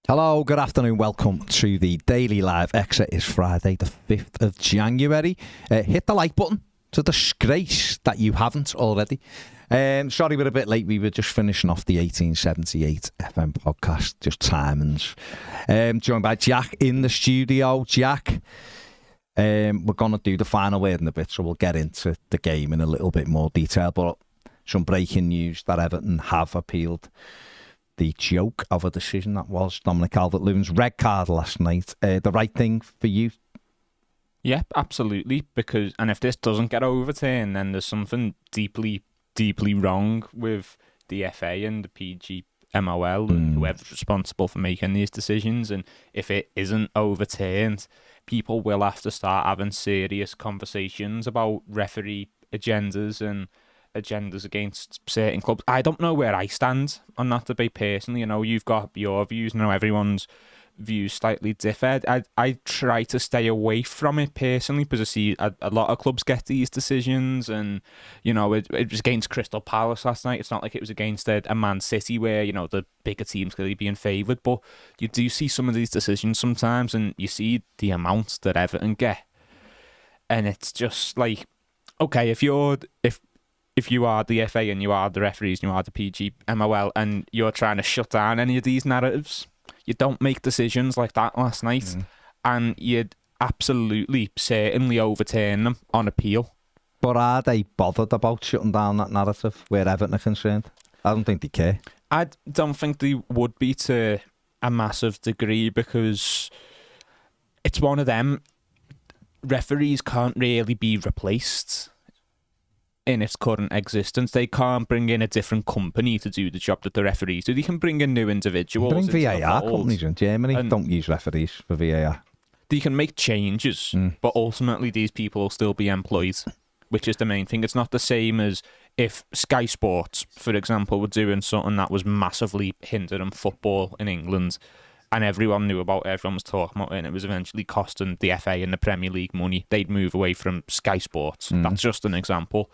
Hello, good afternoon, welcome to the Daily Live. Exit is Friday the 5th of January. Hit the like button. It's a disgrace that you haven't already. Sorry we're a bit late, we were just finishing off the 1878 FM podcast, just timings. Joined by Jack in the studio. Jack, we're going to do the final word in a bit, so we'll get into the game in a little bit more detail, but some breaking news that Everton have appealed the joke of a decision that was Dominic Calvert-Lewin's red card last night. The right thing for you? Yeah, absolutely. And if this doesn't get overturned, then there's something deeply, deeply wrong with the FA and the PGMOL and whoever's responsible for making these decisions. And if it isn't overturned, people will have to start having serious conversations about referee agendas and agendas against certain clubs. I don't know where I stand on that debate personally. You know, you've got your views. You know, everyone's views slightly differ. I try to stay away from it personally because I see a lot of clubs get these decisions, and you know, it was against Crystal Palace last night. It's not like it was against a Man City where, you know, the bigger team's clearly being favoured, but you do see some of these decisions sometimes, and you see the amount that Everton get, and it's just like, okay, if you are the FA and you are the referees and you are the PGMOL and you're trying to shut down any of these narratives, you don't make decisions like that last night, and you'd absolutely certainly overturn them on appeal. But are they bothered about shutting down that narrative where Everton are concerned? I don't think they care. I don't think they would be to a massive degree, because it's one of them. Referees can't really be replaced in its current existence. They can't bring in a different company to do the job that the referees do. They can bring in new individuals. Bring VAR companies in Germany. Don't use referees for VAR. They can make changes, but ultimately these people will still be employed, which is the main thing. It's not the same as if Sky Sports, for example, were doing something that was massively hindering football in England, and everyone knew about it, everyone was talking about it, and it was eventually costing the FA and the Premier League money. They'd move away from Sky Sports. That's just an example.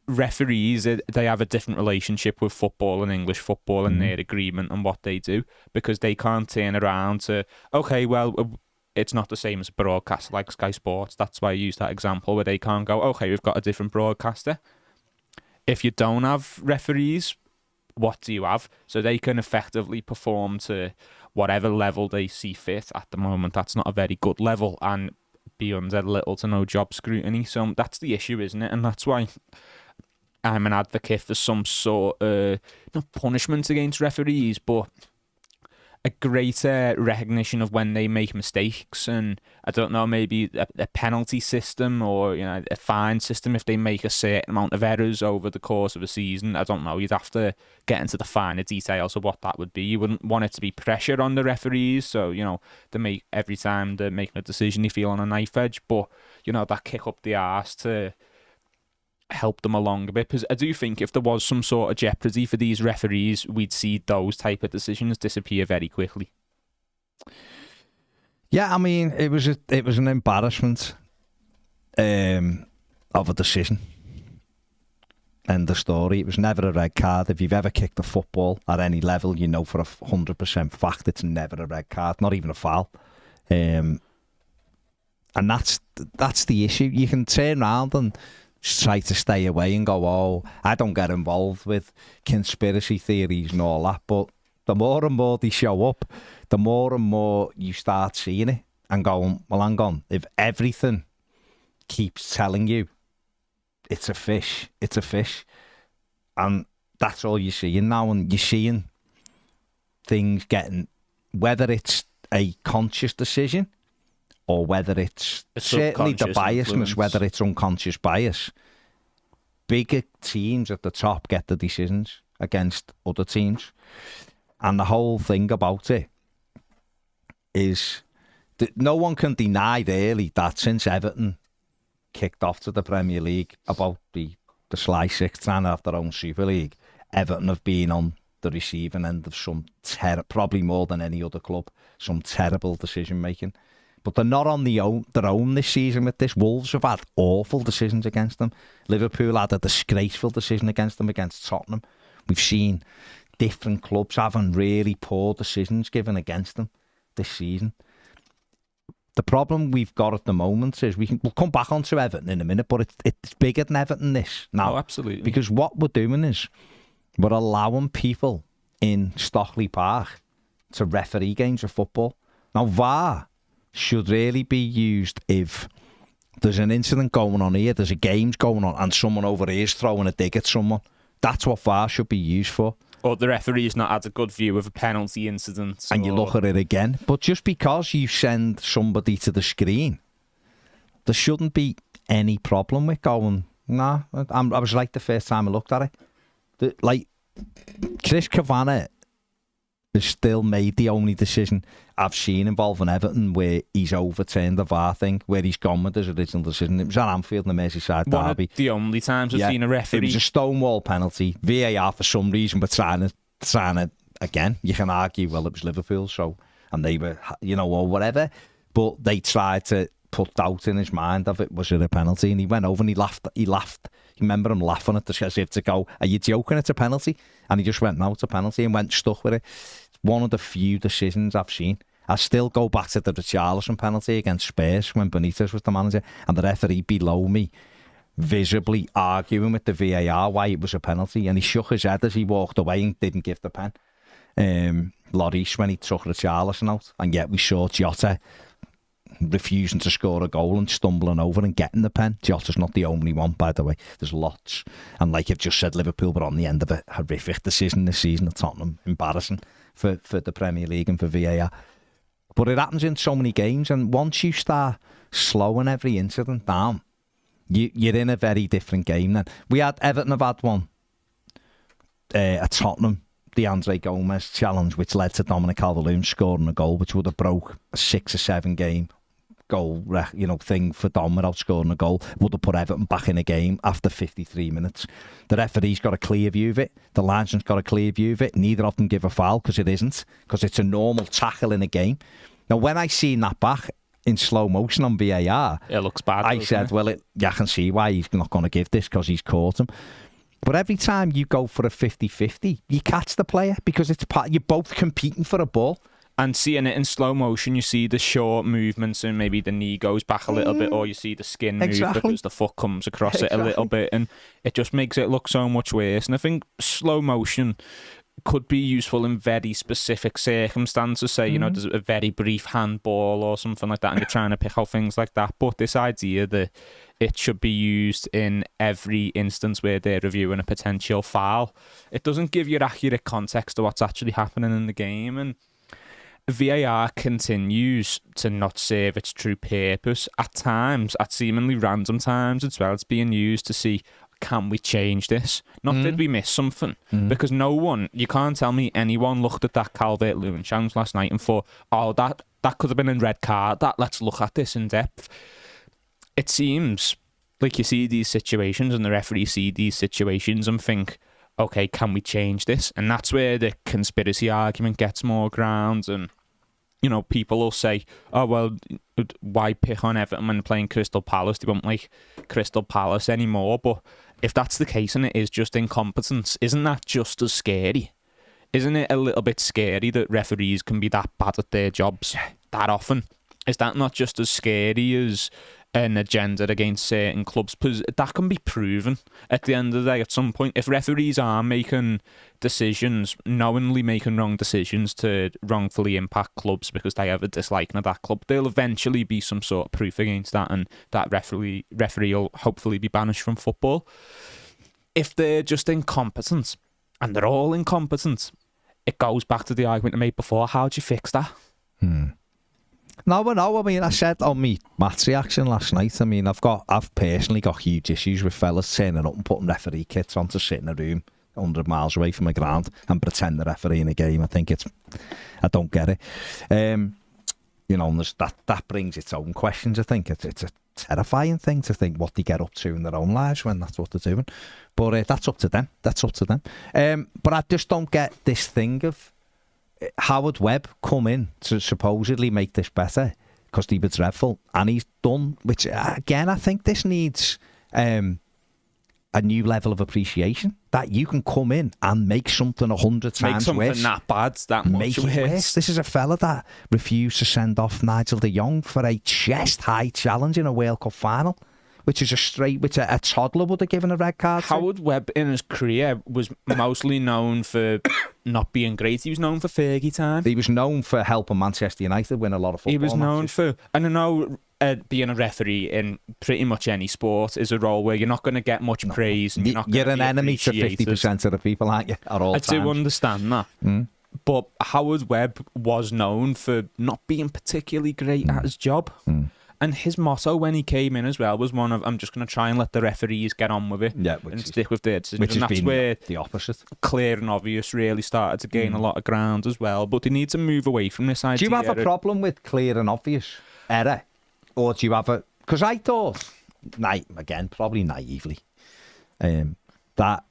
Referees, they have a different relationship with football and English football and their agreement and what they do, because they can't turn around to, okay, well, it's not the same as a broadcaster like Sky Sports. That's why I use that example, where they can't go, okay, we've got a different broadcaster. If you don't have referees, what do you have? So they can effectively perform to whatever level they see fit. At the moment, that's not a very good level, and be under little to no job scrutiny. So that's the issue, isn't it? And that's why I'm an advocate for some sort of, not punishment against referees, but a greater recognition of when they make mistakes, and I don't know, maybe a penalty system, or, you know, a fine system if they make a certain amount of errors over the course of a season. I don't know, you'd have to get into the finer details of what that would be. You wouldn't want it to be pressure on the referees, so, you know, every time they're making a decision they feel on a knife edge, but, you know, that kick up the arse to help them along a bit, because I do think if there was some sort of jeopardy for these referees, we'd see those type of decisions disappear very quickly. Yeah, I mean, it was an embarrassment of a decision. End of story. It was never a red card. If you've ever kicked a football at any level, you know for 100% fact it's never a red card, not even a foul. And that's the issue. You can turn around and try to stay away and go, oh, I don't get involved with conspiracy theories and all that, but the more and more they show up, the more and more you start seeing it and going, well, hang on, if everything keeps telling you it's a fish, and that's all you're seeing now, and you're seeing things getting, whether it's a conscious decision or whether it's certainly the biasness, influence. Whether it's unconscious bias. Bigger teams at the top get the decisions against other teams. And the whole thing about it is that no one can deny really that since Everton kicked off to the Premier League about the Sly Six trying to have their own Super League, Everton have been on the receiving end of some probably more than any other club, some terrible decision making. But they're not on their own this season with this. Wolves have had awful decisions against them. Liverpool had a disgraceful decision against them against Tottenham. We've seen different clubs having really poor decisions given against them this season. The problem we've got at the moment is we'll come back onto Everton in a minute, but it's bigger than Everton this now. Oh, absolutely. Because what we're doing is we're allowing people in Stockley Park to referee games of football. Now, VAR should really be used if there's an incident going on here, there's a game's going on, and someone over here is throwing a dig at someone. That's what VAR should be used for. Or the referee's not had a good view of a penalty incident. And you look at it again. But just because you send somebody to the screen, there shouldn't be any problem with going, nah, I was right the first time I looked at it. Chris Kavanagh has still made the only decision I've seen involving Everton where he's overturned the VAR thing, where he's gone with his original decision. It was at Anfield in the Merseyside derby. The only times I've seen a referee. It was a stonewall penalty. VAR, for some reason, were trying it again. You can argue, well, it was Liverpool, so, and they were, or whatever. But they tried to put doubt in his mind of it, was it a penalty? And he went over and he laughed. You remember him laughing at the as if to go, are you joking? It's a penalty. And he just went, no, it's a penalty, and went stuck with it. It's one of the few decisions I've seen. I still go back to the Richarlison penalty against Spurs when Benitez was the manager, and the referee below me visibly arguing with the VAR why it was a penalty, and he shook his head as he walked away and didn't give the pen. Lloris when he took Richarlison out, and yet we saw Jota refusing to score a goal and stumbling over and getting the pen. Jota's not the only one, by the way. There's lots. And like you've just said, Liverpool were on the end of a horrific decision this season at Tottenham. Embarrassing for the Premier League and for VAR. But it happens in so many games, and once you start slowing every incident down, you're in a very different game then. Everton have had one at Tottenham, the Andre Gomez challenge, which led to Dominic Calvert-Lewin scoring a goal, which would have broke a 6 or 7 game goal, thing for Dom without scoring a goal. Would have put Everton back in a game after 53 minutes. The referee's got a clear view of it. The linesman's got a clear view of it. Neither of them give a foul because it isn't, because it's a normal tackle in a game. Now, when I seen that back in slow motion on VAR, it looks bad. I said, I can see why he's not going to give this, because he's caught him. But every time you go for a 50-50, you catch the player, because you're both competing for a ball. And seeing it in slow motion, you see the short movements and maybe the knee goes back a little bit, or you see the skin move because the foot comes across it a little bit, and it just makes it look so much worse. And I think slow motion could be useful in very specific circumstances, say, there's a very brief handball or something like that, and you're trying to pick out things like that. But this idea that it should be used in every instance where they're reviewing a potential foul, it doesn't give you accurate context to what's actually happening in the game. And VAR continues to not serve its true purpose. At times, at seemingly random times as well, it's being used to see, can we change this? Not did we miss something? Because you can't tell me anyone looked at that Calvert-Lewin challenge last night and thought, oh, that could have been a red card, let's look at this in depth. It seems like you see these situations and the referee see these situations and think, okay, can we change this? And that's where the conspiracy argument gets more ground. And, people will say, oh, well, why pick on Everton when playing Crystal Palace? They won't like Crystal Palace anymore. But if that's the case and it is just incompetence, isn't that just as scary? Isn't it a little bit scary that referees can be that bad at their jobs that often? Is that not just as scary as an agenda against certain clubs? Because that can be proven at the end of the day at some point. If referees are making decisions, knowingly making wrong decisions to wrongfully impact clubs because they have a disliking of that club, there'll eventually be some sort of proof against that, and that referee will hopefully be banished from football. If they're just incompetent, and they're all incompetent, it goes back to the argument I made before. How do you fix that? No, I mean, I said on me Matt's reaction last night, I mean, I've personally got huge issues with fellas turning up and putting referee kits on to sit in a room 100 miles away from a ground and pretend the referee in a game. I don't get it. And that brings its own questions. I think it's a terrifying thing to think what they get up to in their own lives when that's what they're doing. But that's up to them. But I just don't get this thing of Howard Webb come in to supposedly make this better because he was dreadful, and he's done, which again I think this needs a new level of appreciation that you can come in and make something 100 times worse. Make something that bad that much Make it worse. This is a fella that refused to send off Nigel de Jong for a chest-high challenge in a World Cup final, which is which a toddler would have given a red card to. Howard Webb in his career was mostly known for not being great. He was known for Fergie time. He was known for helping Manchester United win a lot of football He was known matches. for, and I know being a referee in pretty much any sport is a role where you're not going to get much praise. And you're an enemy to 50% of the people, aren't you? At all times. I do understand that. But Howard Webb was known for not being particularly great at his job. And his motto when he came in as well was one of, I'm just going to try and let the referees get on with it and stick with their decisions. Which and has that's been where the opposite. Clear and Obvious really started to gain a lot of ground as well. But they need to move away from this idea. Do you have a problem with Clear and Obvious error? Or do you have a... Because I thought, again, probably naively, that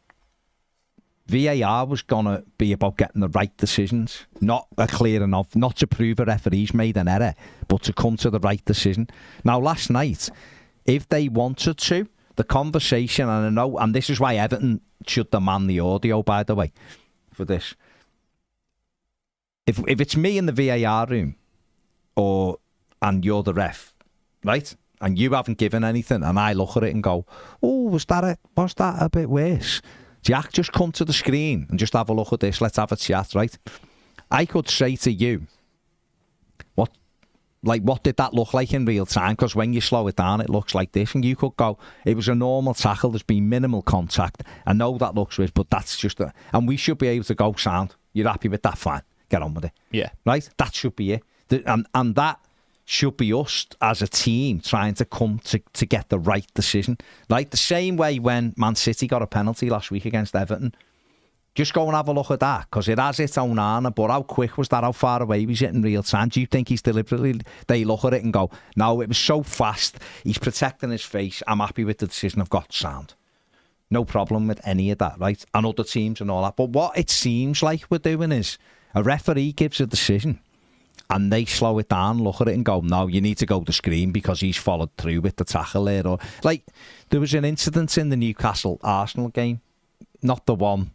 VAR was going to be about getting the right decisions, not a clear enough, not to prove a referee's made an error, but to come to the right decision. Now, last night, if they wanted to, the conversation, and I know, and this is why Everton should demand the audio, by the way, for this. If it's me in the VAR room, and you're the ref, right? And you haven't given anything, and I look at it and go, "Oh, was that a bit worse?" Jack, just come to the screen and just have a look at this. Let's have a chat, right? I could say to you, what did that look like in real time? Because when you slow it down, it looks like this. And you could go, it was a normal tackle. There's been minimal contact. I know that looks weird, but that's just and we should be able to go, sound. You're happy with that? Fine. Get on with it. Yeah. Right? That should be it. And that should be us as a team trying to come to get the right decision. Like the same way when Man City got a penalty last week against Everton. Just go and have a look at that, because it has its own honour, but how quick was that? How far away was it in real time? Do you think he's deliberately... They look at it and go, no, it was so fast, he's protecting his face, I'm happy with the decision I've got, sound. No problem with any of that, right? And other teams and all that. But what it seems like we're doing is a referee gives a decision, and they slow it down, look at it and go, no, you need to go to screen because he's followed through with the tackle there. Or like, there was an incident in the Newcastle-Arsenal game. Not the one,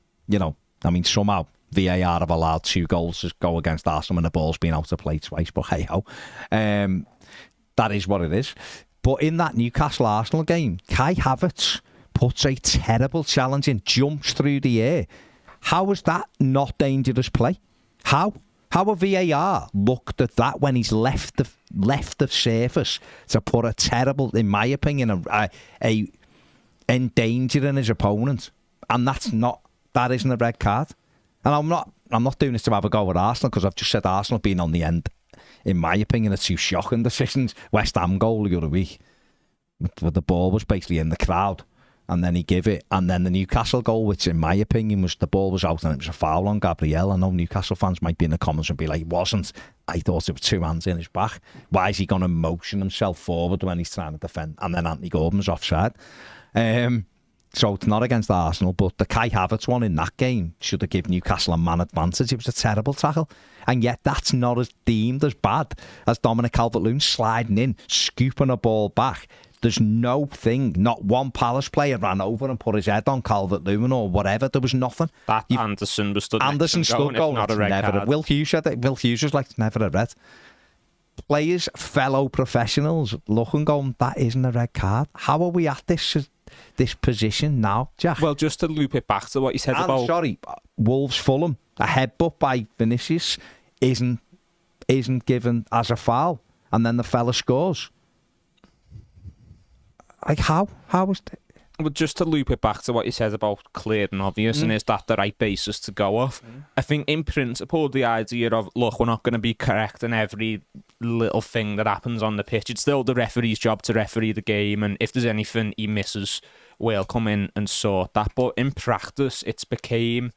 I mean, somehow VAR have allowed 2 goals to go against Arsenal when the ball's been out of play twice, but hey-ho. That is what it is. But in that Newcastle-Arsenal game, Kai Havertz puts a terrible challenge in, jumps through the air. How is that not dangerous play? How a VAR looked at that when he's left the surface to put a terrible, in my opinion, a endangering his opponent, and that isn't a red card. And I'm not doing this to have a go at Arsenal, because I've just said Arsenal being on the end, in my opinion, are 2 shocking decisions. West Ham goal the other week, where the ball was basically in the crowd, and then he gave it. And then the Newcastle goal, which in my opinion was the ball was out and it was a foul on Gabriel. I know Newcastle fans might be in the comments and be like, it wasn't. I thought it was 2 hands in his back. Why is he going to motion himself forward when he's trying to defend? And then Anthony Gordon was offside. So it's not against Arsenal, but the Kai Havertz one in that game should have given Newcastle a man advantage. It was a terrible tackle. And yet that's not as deemed as bad as Dominic Calvert-Lewin sliding in, scooping a ball back. There's not one Palace player ran over and put his head on Calvert-Lewin or whatever. There was nothing. Anderson was stood Anderson next to stood going, not a red card. Will Hughes said that. Will Hughes was like, it's never a red. Players, fellow professionals, look and go, that isn't a red card. How are we at this position now, Jack? Well, just to loop it back to what you said about... I'm sorry, Wolves Fulham, a headbutt by Vinicius isn't given as a foul, and then the fella scores. Like, how is that? Well, just to loop it back to what you said about clear and obvious, and is that the right basis to go off? I think in principle, the idea of, look, we're not going to be correct in every little thing that happens on the pitch. It's still the referee's job to referee the game, and if there's anything he misses, we'll come in and sort that. But in practice, it's became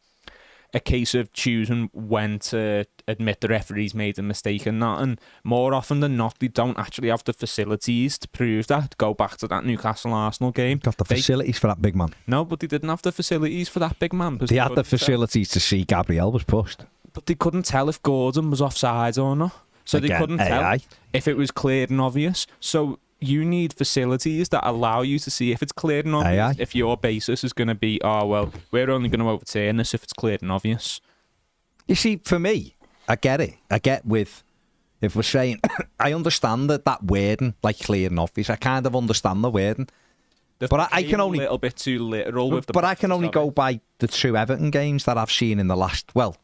a case of choosing when to admit the referee's made a mistake and not. And more often than not, they don't actually have the facilities to prove that. Go back to that Newcastle-Arsenal game. Got the facilities for that big man. No, but they didn't have the facilities for that big man. They had the facilities to see Gabriel was pushed. But they couldn't tell if Gordon was offside or not. So they couldn't tell if it was clear and obvious. So you need facilities that allow you to see if it's clear and obvious. If your basis is going to be, oh, well, we're only going to overturn this if it's clear and obvious. You see, for me, I get it. I get with, if we're saying, I understand that wording, like clear and obvious. I kind of understand the wording. But I can only... a little bit too literal with the... But I can only go by the 2 Everton games that I've seen in the last... Well,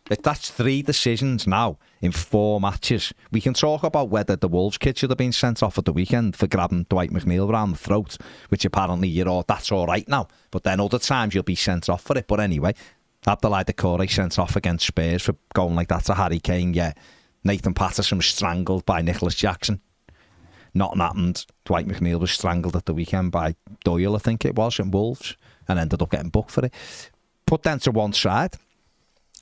that's 3 decisions now in 4 matches. We can talk about whether the Wolves kid should have been sent off at the weekend for grabbing Dwight McNeil around the throat, which apparently that's all right now. But then other times you'll be sent off for it. But anyway, Abdoulaye Doucouré sent off against Spurs for going like that to Harry Kane. Yeah, Nathan Patterson was strangled by Nicholas Jackson. Nothing happened. Dwight McNeil was strangled at the weekend by Doyle, I think it was, in Wolves, and ended up getting booked for it. Put them to one side.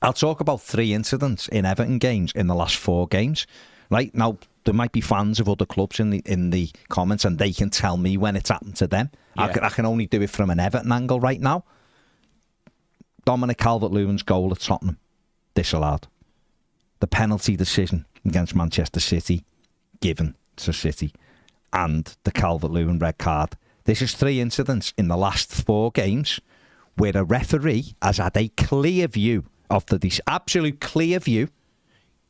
I'll talk about 3 incidents in Everton games in the last 4 games. Right now, there might be fans of other clubs in the comments, and they can tell me when it's happened to them. Yeah. I can only do it from an Everton angle right now. Dominic Calvert-Lewin's goal at Tottenham, disallowed. The penalty decision against Manchester City, given to City, and the Calvert-Lewin red card. This is 3 incidents in the last 4 games where a referee has had a clear view of the absolute clear view,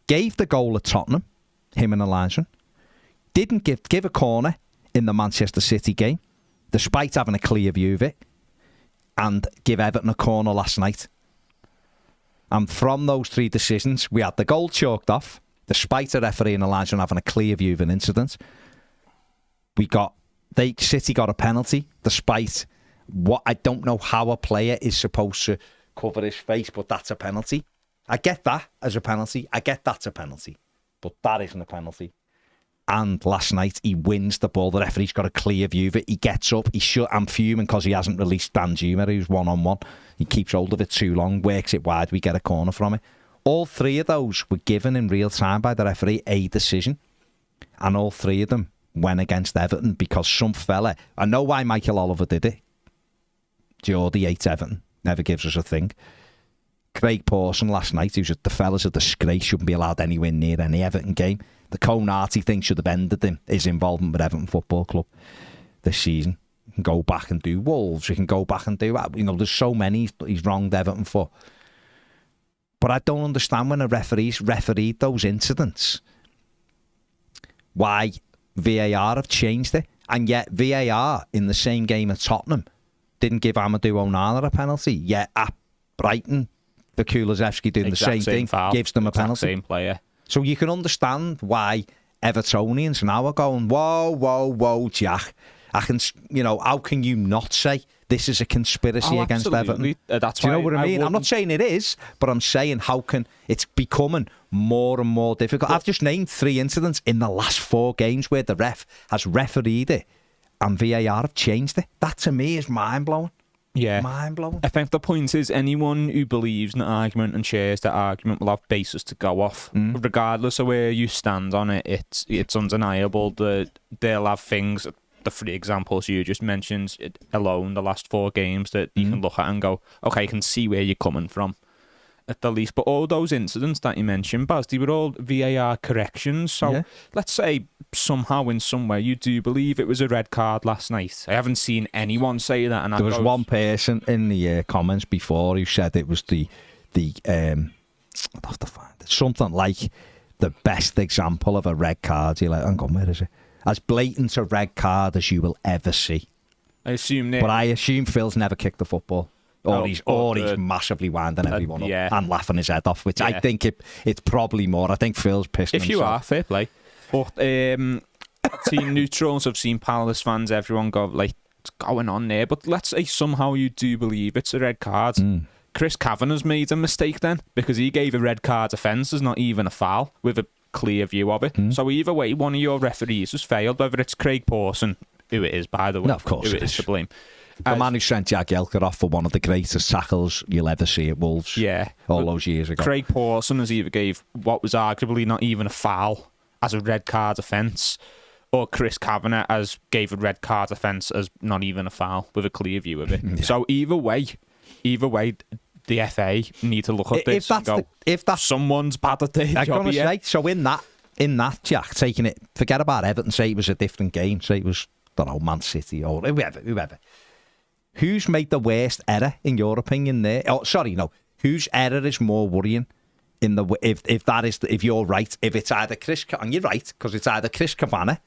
gave the goal at Tottenham, him and Elijah, didn't give a corner in the Manchester City game, despite having a clear view of it, and give Everton a corner last night. And from those 3 decisions, we had the goal chalked off, despite the referee and Elijah having a clear view of an incident. City got a penalty, despite what I don't know how a player is supposed to cover his face, but that's a penalty. I get that as a penalty. I get that's a penalty, but that isn't a penalty. And last night he wins the ball. The referee's got a clear view of it. He gets up. I'm fuming because he hasn't released Dan Juma, who's 1-on-1. He keeps hold of it too long, works it wide. We get a corner from it. All 3 of those were given in real time by the referee a decision, and all 3 of them went against Everton because some fella, I know why Michael Oliver did it. Geordie hates Everton, never gives us a thing. Craig Pawson last night, who's the fella's a disgrace, shouldn't be allowed anywhere near any Everton game. The Konate thing should have ended his involvement with Everton Football Club this season. You can go back and do Wolves, you can go back and do, there's so many he's wronged Everton for. But I don't understand when a referee's refereed those incidents, why VAR have changed it. And yet VAR in the same game at Tottenham didn't give Amadou Onana a penalty. Yet at Brighton, the Kulusevski doing the same thing, gives them a penalty. Same player. So you can understand why Evertonians now are going, whoa, Jack. How can you not say this is a conspiracy against Everton? That's Do you know what I mean? I'm not saying it is, but I'm saying it's becoming more and more difficult. I've just named 3 incidents in the last 4 games where the ref has refereed it and VAR have changed it. That to me is mind-blowing. Yeah. Mind-blowing. I think the point is anyone who believes in the argument and shares the argument will have basis to go off. Regardless of where you stand on it, it's undeniable that they'll have things, the 3 examples you just mentioned alone, the last 4 games, that you can look at and go, okay, I can see where you're coming from, at the least. But all those incidents that you mentioned, Baz, they were all VAR corrections. So let's say somehow, in some way, you do believe it was a red card last night. I haven't seen anyone say that. And there was one person in the comments before who said it was I'd have to find it, something like the best example of a red card. You're like, hang on, where is it? As blatant a red card as you will ever see. I assume Phil's never kicked the football. Or he's massively winding everyone up and laughing his head off, which I think it's probably more. I think Phil's pissed himself. If you are, fair play. But I've seen neutrals, I've seen Palace fans, everyone go, like, what's going on there? But let's say somehow you do believe it's a red card. Chris Kavanagh's made a mistake then, because he gave a red card offence as not even a foul, with a clear view of it. So either way, one of your referees has failed, whether it's Craig Pawson, who it is, by the way. No, of course who it is to blame. The man who sent Jagielka off for one of the greatest tackles you'll ever see at Wolves. Yeah. All those years ago. Craig Pawson has either gave what was arguably not even a foul as a red card offence, or Chris Kavanagh gave a red card offence as not even a foul, with a clear view of it. So either way, the FA need to look at this and go, if that's someone's bad at their job here. So in that, in that, Jack, taking it, forget about Everton, say it was a different game, say it was, I don't know, Man City or whoever. Who's made the worst error, in your opinion, there? Oh, sorry, no. Whose error is more worrying? If you're right, if it's either and you're right, because it's either Chris Kavanagh,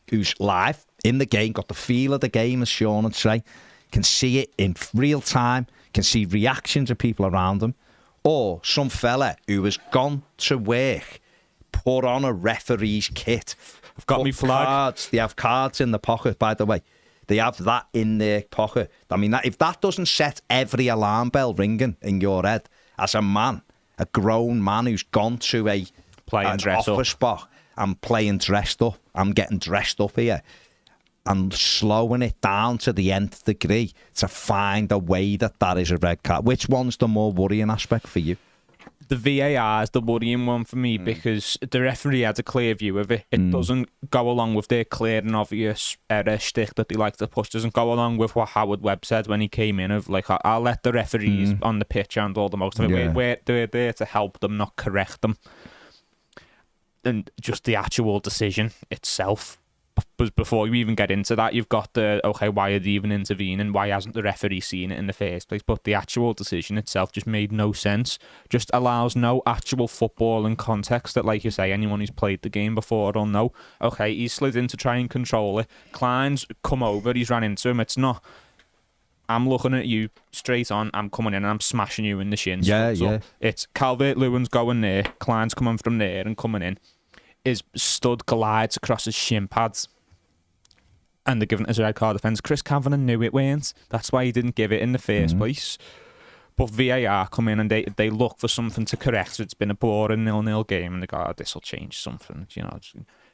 who's live in the game, got the feel of the game, as Sean would say, can see it in real time, can see reactions of people around him, or some fella who has gone to work, put on a referee's kit. I've got me flag. Cards. They have cards in the pocket, by the way. They have that in their pocket. I mean, if that doesn't set every alarm bell ringing in your head, as a man, a grown man who's gone to an office spot and playing dressed up, I'm getting dressed up here, and slowing it down to the nth degree to find a way that is a red card. Which one's the more worrying aspect for you? The VAR is the worrying one for me because the referee had a clear view of it. It doesn't go along with their clear and obvious error shtick that they like to push. Doesn't go along with what Howard Webb said when he came in of like, I'll let the referees on the pitch handle the most of it. Yeah. We're there to help them, not correct them. And just the actual decision itself. But before you even get into that, you've got why are they even intervening? Why hasn't the referee seen it in the first place? But the actual decision itself just made no sense. Just allows no actual football and context that, like you say, anyone who's played the game before will know. Okay, he's slid in to try and control it. Klein's come over, he's ran into him. It's not, I'm looking at you straight on, I'm coming in and I'm smashing you in the shins. Yeah. It's Calvert-Lewin's going there, Klein's coming from there and coming in. His stud glides across his shin pads and they're giving it as a red card offence. Chris Kavanagh knew it weren't. That's why he didn't give it in the first place. But VAR come in and they look for something to correct. It's been a boring 0-0 game and they go, this will change something.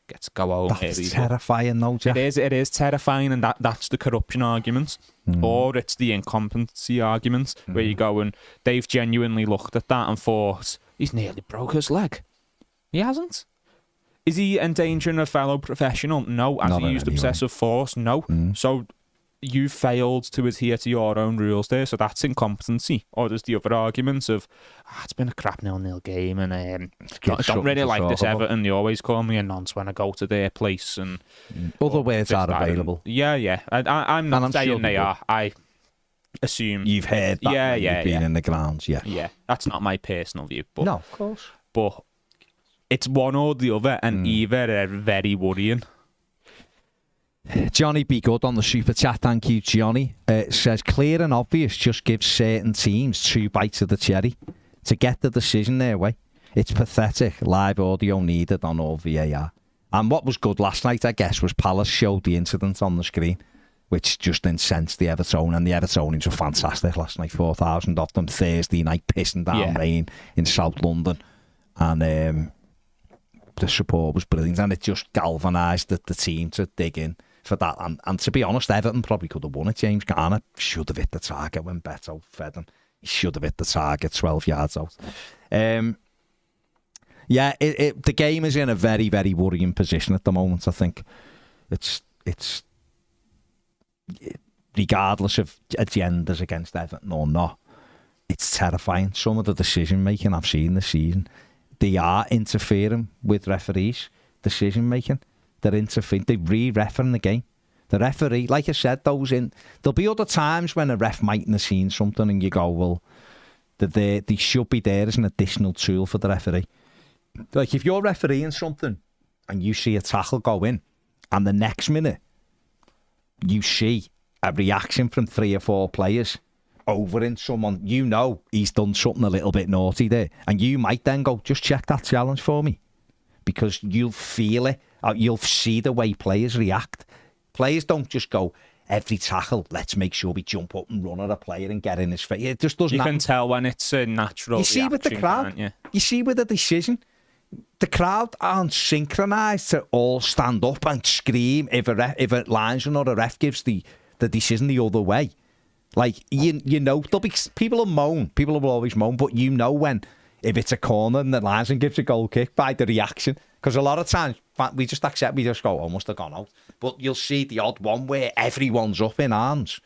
Get to go home. That's terrifying, though, Jack. It is terrifying, and that's the corruption argument. Or it's the incompetency argument where you go and they've genuinely looked at that and thought, he's nearly broke his leg. He hasn't. Is he endangering a fellow professional? No. Has he used obsessive force? No. So you failed to adhere to your own rules there, so that's incompetency. Or there's the other argument of, it's been a crap 0-0 game, and I don't really like this Everton. They always call me a nonce when I go to their place. And other words are available. Yeah. I'm not saying they are. I assume you've heard that. You've been in the grounds. Yeah. That's not my personal view. But, no, of course. But it's one or the other, and either are very worrying. Johnny Be Good on the super chat, thank you, Johnny. Says clear and obvious just gives certain teams 2 bites of the cherry to get the decision their way. It's pathetic. Live audio needed on all VAR. And what was good last night, I guess, was Palace showed the incident on the screen, which just incensed the Everton, and the Evertonians were fantastic last night. 4,000 of them Thursday night, pissing down rain in South London, and the support was brilliant, and it just galvanised the team to dig in for that. And to be honest, Everton probably could have won it. James Garner should have hit the target when Beto fed him. He should have hit the target 12 yards out. The game is in a very, very worrying position at the moment. I think it's regardless of agendas against Everton or not, it's terrifying. Some of the decision making I've seen this season, they are interfering with referees' decision making. They're interfering. They re-refereeing the game. The referee, like I said, there'll be other times when a ref mightn't have seen something and you go, well, they should be there as an additional tool for the referee. Like if you're refereeing something and you see a tackle go in and the next minute you see a reaction from 3 or 4 players over in someone, he's done something a little bit naughty there, and you might then go, just check that challenge for me, because you'll feel it. You'll see the way players react. Players don't just go, every tackle, let's make sure we jump up and run at a player and get in his face. It just doesn't. You can tell when it's a natural. You see with the crowd, you see with the decision, the crowd aren't synchronised to all stand up and scream if a linesman or a ref gives the decision the other way. Like, there'll be people will moan. People will always moan, but when, if it's a corner and the linesman gives a goal kick by the reaction. Because a lot of times, we just go, oh, must have gone out. But you'll see the odd one where everyone's up in arms.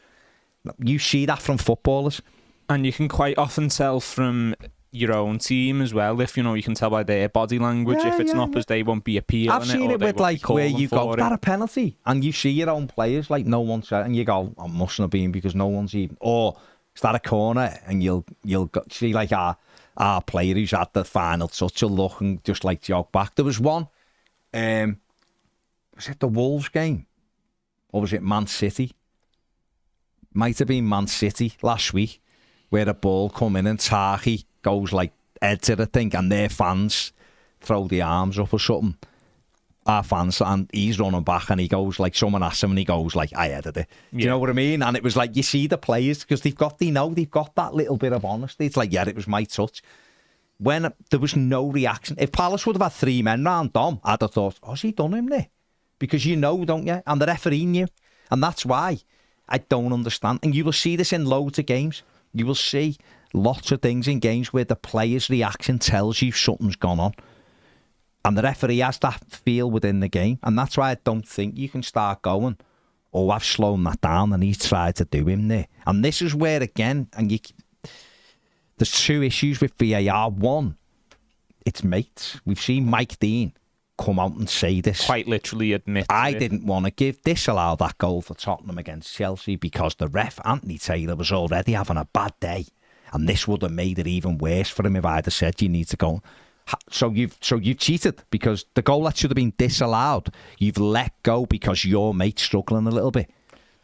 You see that from footballers. And you can quite often tell from your own team as well. If you can tell by their body language, if it's not because they won't be appealing. I've seen it with like where you go, that a penalty, and you see your own players like no one's said, and you go, "I mustn't have been because no one's even." Or is that a corner, and you'll see like our player who's at the final touch will look and just like jog back. There was one, was it the Wolves game, or was it Man City? Might have been Man City last week, where the ball come in and Toffee goes like head to the thing, and their fans throw the arms up or something. Our fans, and he's running back, and he goes like, someone asks him, and he goes like, "I headed it." Yeah. Do you know what I mean? And it was like, you see the players, because they've got that little bit of honesty. It's like, yeah, it was my touch. When there was no reaction, if Palace would have had 3 men round Dom, I'd have thought, "Oh, has he done him there?" Because don't you? And the referee knew, and that's why I don't understand. And you will see this in loads of games. You will see lots of things in games where the player's reaction tells you something's gone on. And the referee has that feel within the game. And that's why I don't think you can start going, "Oh, I've slowed that down and he's tried to do him there." And this is where, again, there's 2 issues with VAR. One, it's mates. We've seen Mike Dean come out and say this. Quite literally admit I didn't want to disallow that goal for Tottenham against Chelsea because the ref, Anthony Taylor, was already having a bad day. And this would have made it even worse for him if I'd have said, "You need to go." So you've cheated, because the goal that should have been disallowed, you've let go because your mate's struggling a little bit.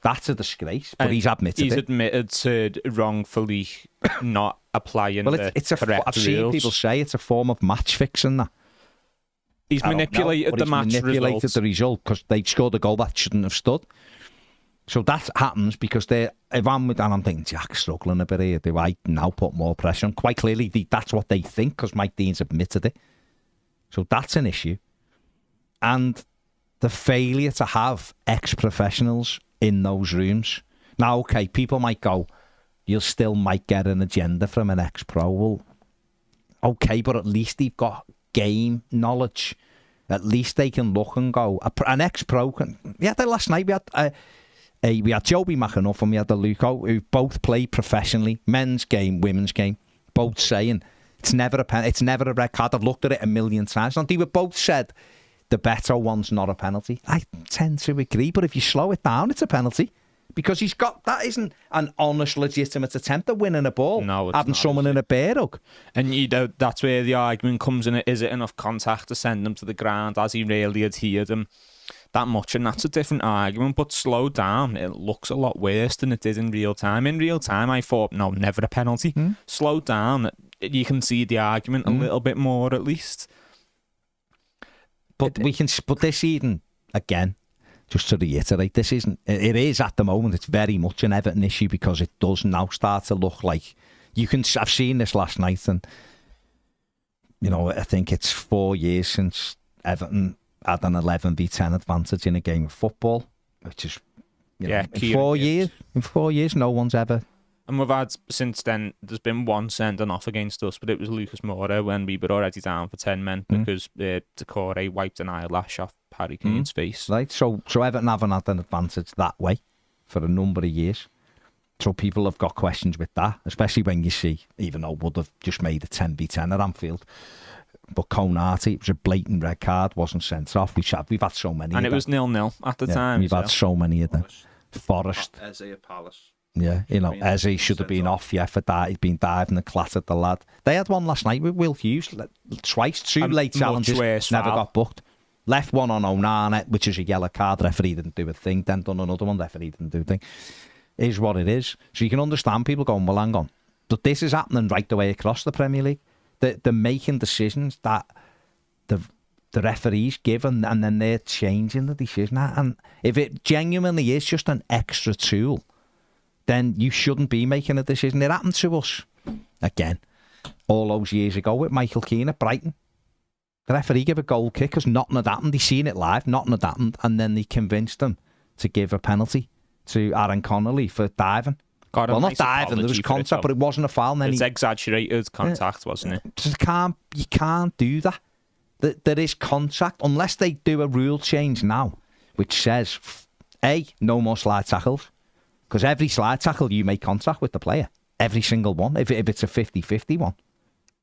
That's a disgrace, but he's admitted He's admitted to wrongfully not applying the correct I've seen people say it's a form of match fixing that. He's manipulated the match result. He's manipulated the result because they scored a goal that shouldn't have stood. So that happens because I'm thinking, Jack's struggling a bit here. Do I now put more pressure on? Quite clearly, that's what they think because Mike Dean's admitted it. So that's an issue. And the failure to have ex-professionals in those rooms. Now, okay, people might go, you still might get an agenda from an ex-pro. Well, okay, but at least they've got game knowledge. At least they can look and go. An ex-pro can... Yeah, last night we had Joby McAnuff and we had the Luco, who both played professionally, men's game, women's game, both saying it's never a red card. I've looked at it a million times. And they were both said the better one's not a penalty. I tend to agree, but if you slow it down, it's a penalty. Because that isn't an honest, legitimate attempt at winning a ball. No, it's having not, someone in a bear hug. And that's where the argument comes in. Is it enough contact to send him to the ground? Has he really adhered him that much? And that's a different argument. But slow down, it looks a lot worse than it did in real time. In real time, I thought, no, never a penalty. Slow down, you can see the argument a little bit more at least. But this season, again, just to reiterate, it is at the moment, it's very much an Everton issue because it does now start to look like I've seen this last night, and I think it's 4 years since Everton had an 11v10 advantage in a game of football, which is in 4 years. In 4 years, no one's ever. And we've had, since then, there's been one sending off against us, but it was Lucas Moura when we were already down for 10 men because Decore wiped an eyelash off Harry Kane's face. Right, so Everton haven't had an advantage that way for a number of years. So people have got questions with that, especially when you see, even though Wood have just made a 10v10 at Anfield, but Konate, it was a blatant red card, wasn't sent off. We've had so many. And it was 0-0 at the time. We've had so many of them. Forest. Eze at Palace. Yeah, Eze should have been off, for that. He'd been diving and clattered the lad. They had one last night with Will Hughes, twice, 2 late challenges, never got booked. Left one on Onana, which is a yellow card, referee didn't do a thing, then done another one, referee didn't do a thing. Is what it is. So you can understand people going, well, hang on. But this is happening right the way across the Premier League. They're making decisions that the referees give and then they're changing the decision. And if it genuinely is just an extra tool, then you shouldn't be making a decision. It happened to us again all those years ago with Michael Keane at Brighton. The referee gave a goal kick because nothing had happened. He's seen it live, nothing had happened, and then they convinced him to give a penalty to Aaron Connolly for diving. Well, not diving, there was contact, but it wasn't a foul. It's exaggerated contact, wasn't it? You can't do that. There is contact, unless they do a rule change now, which says, no more slide tackles. Because every slide tackle, you make contact with the player. Every single one, if it's a 50-50 one.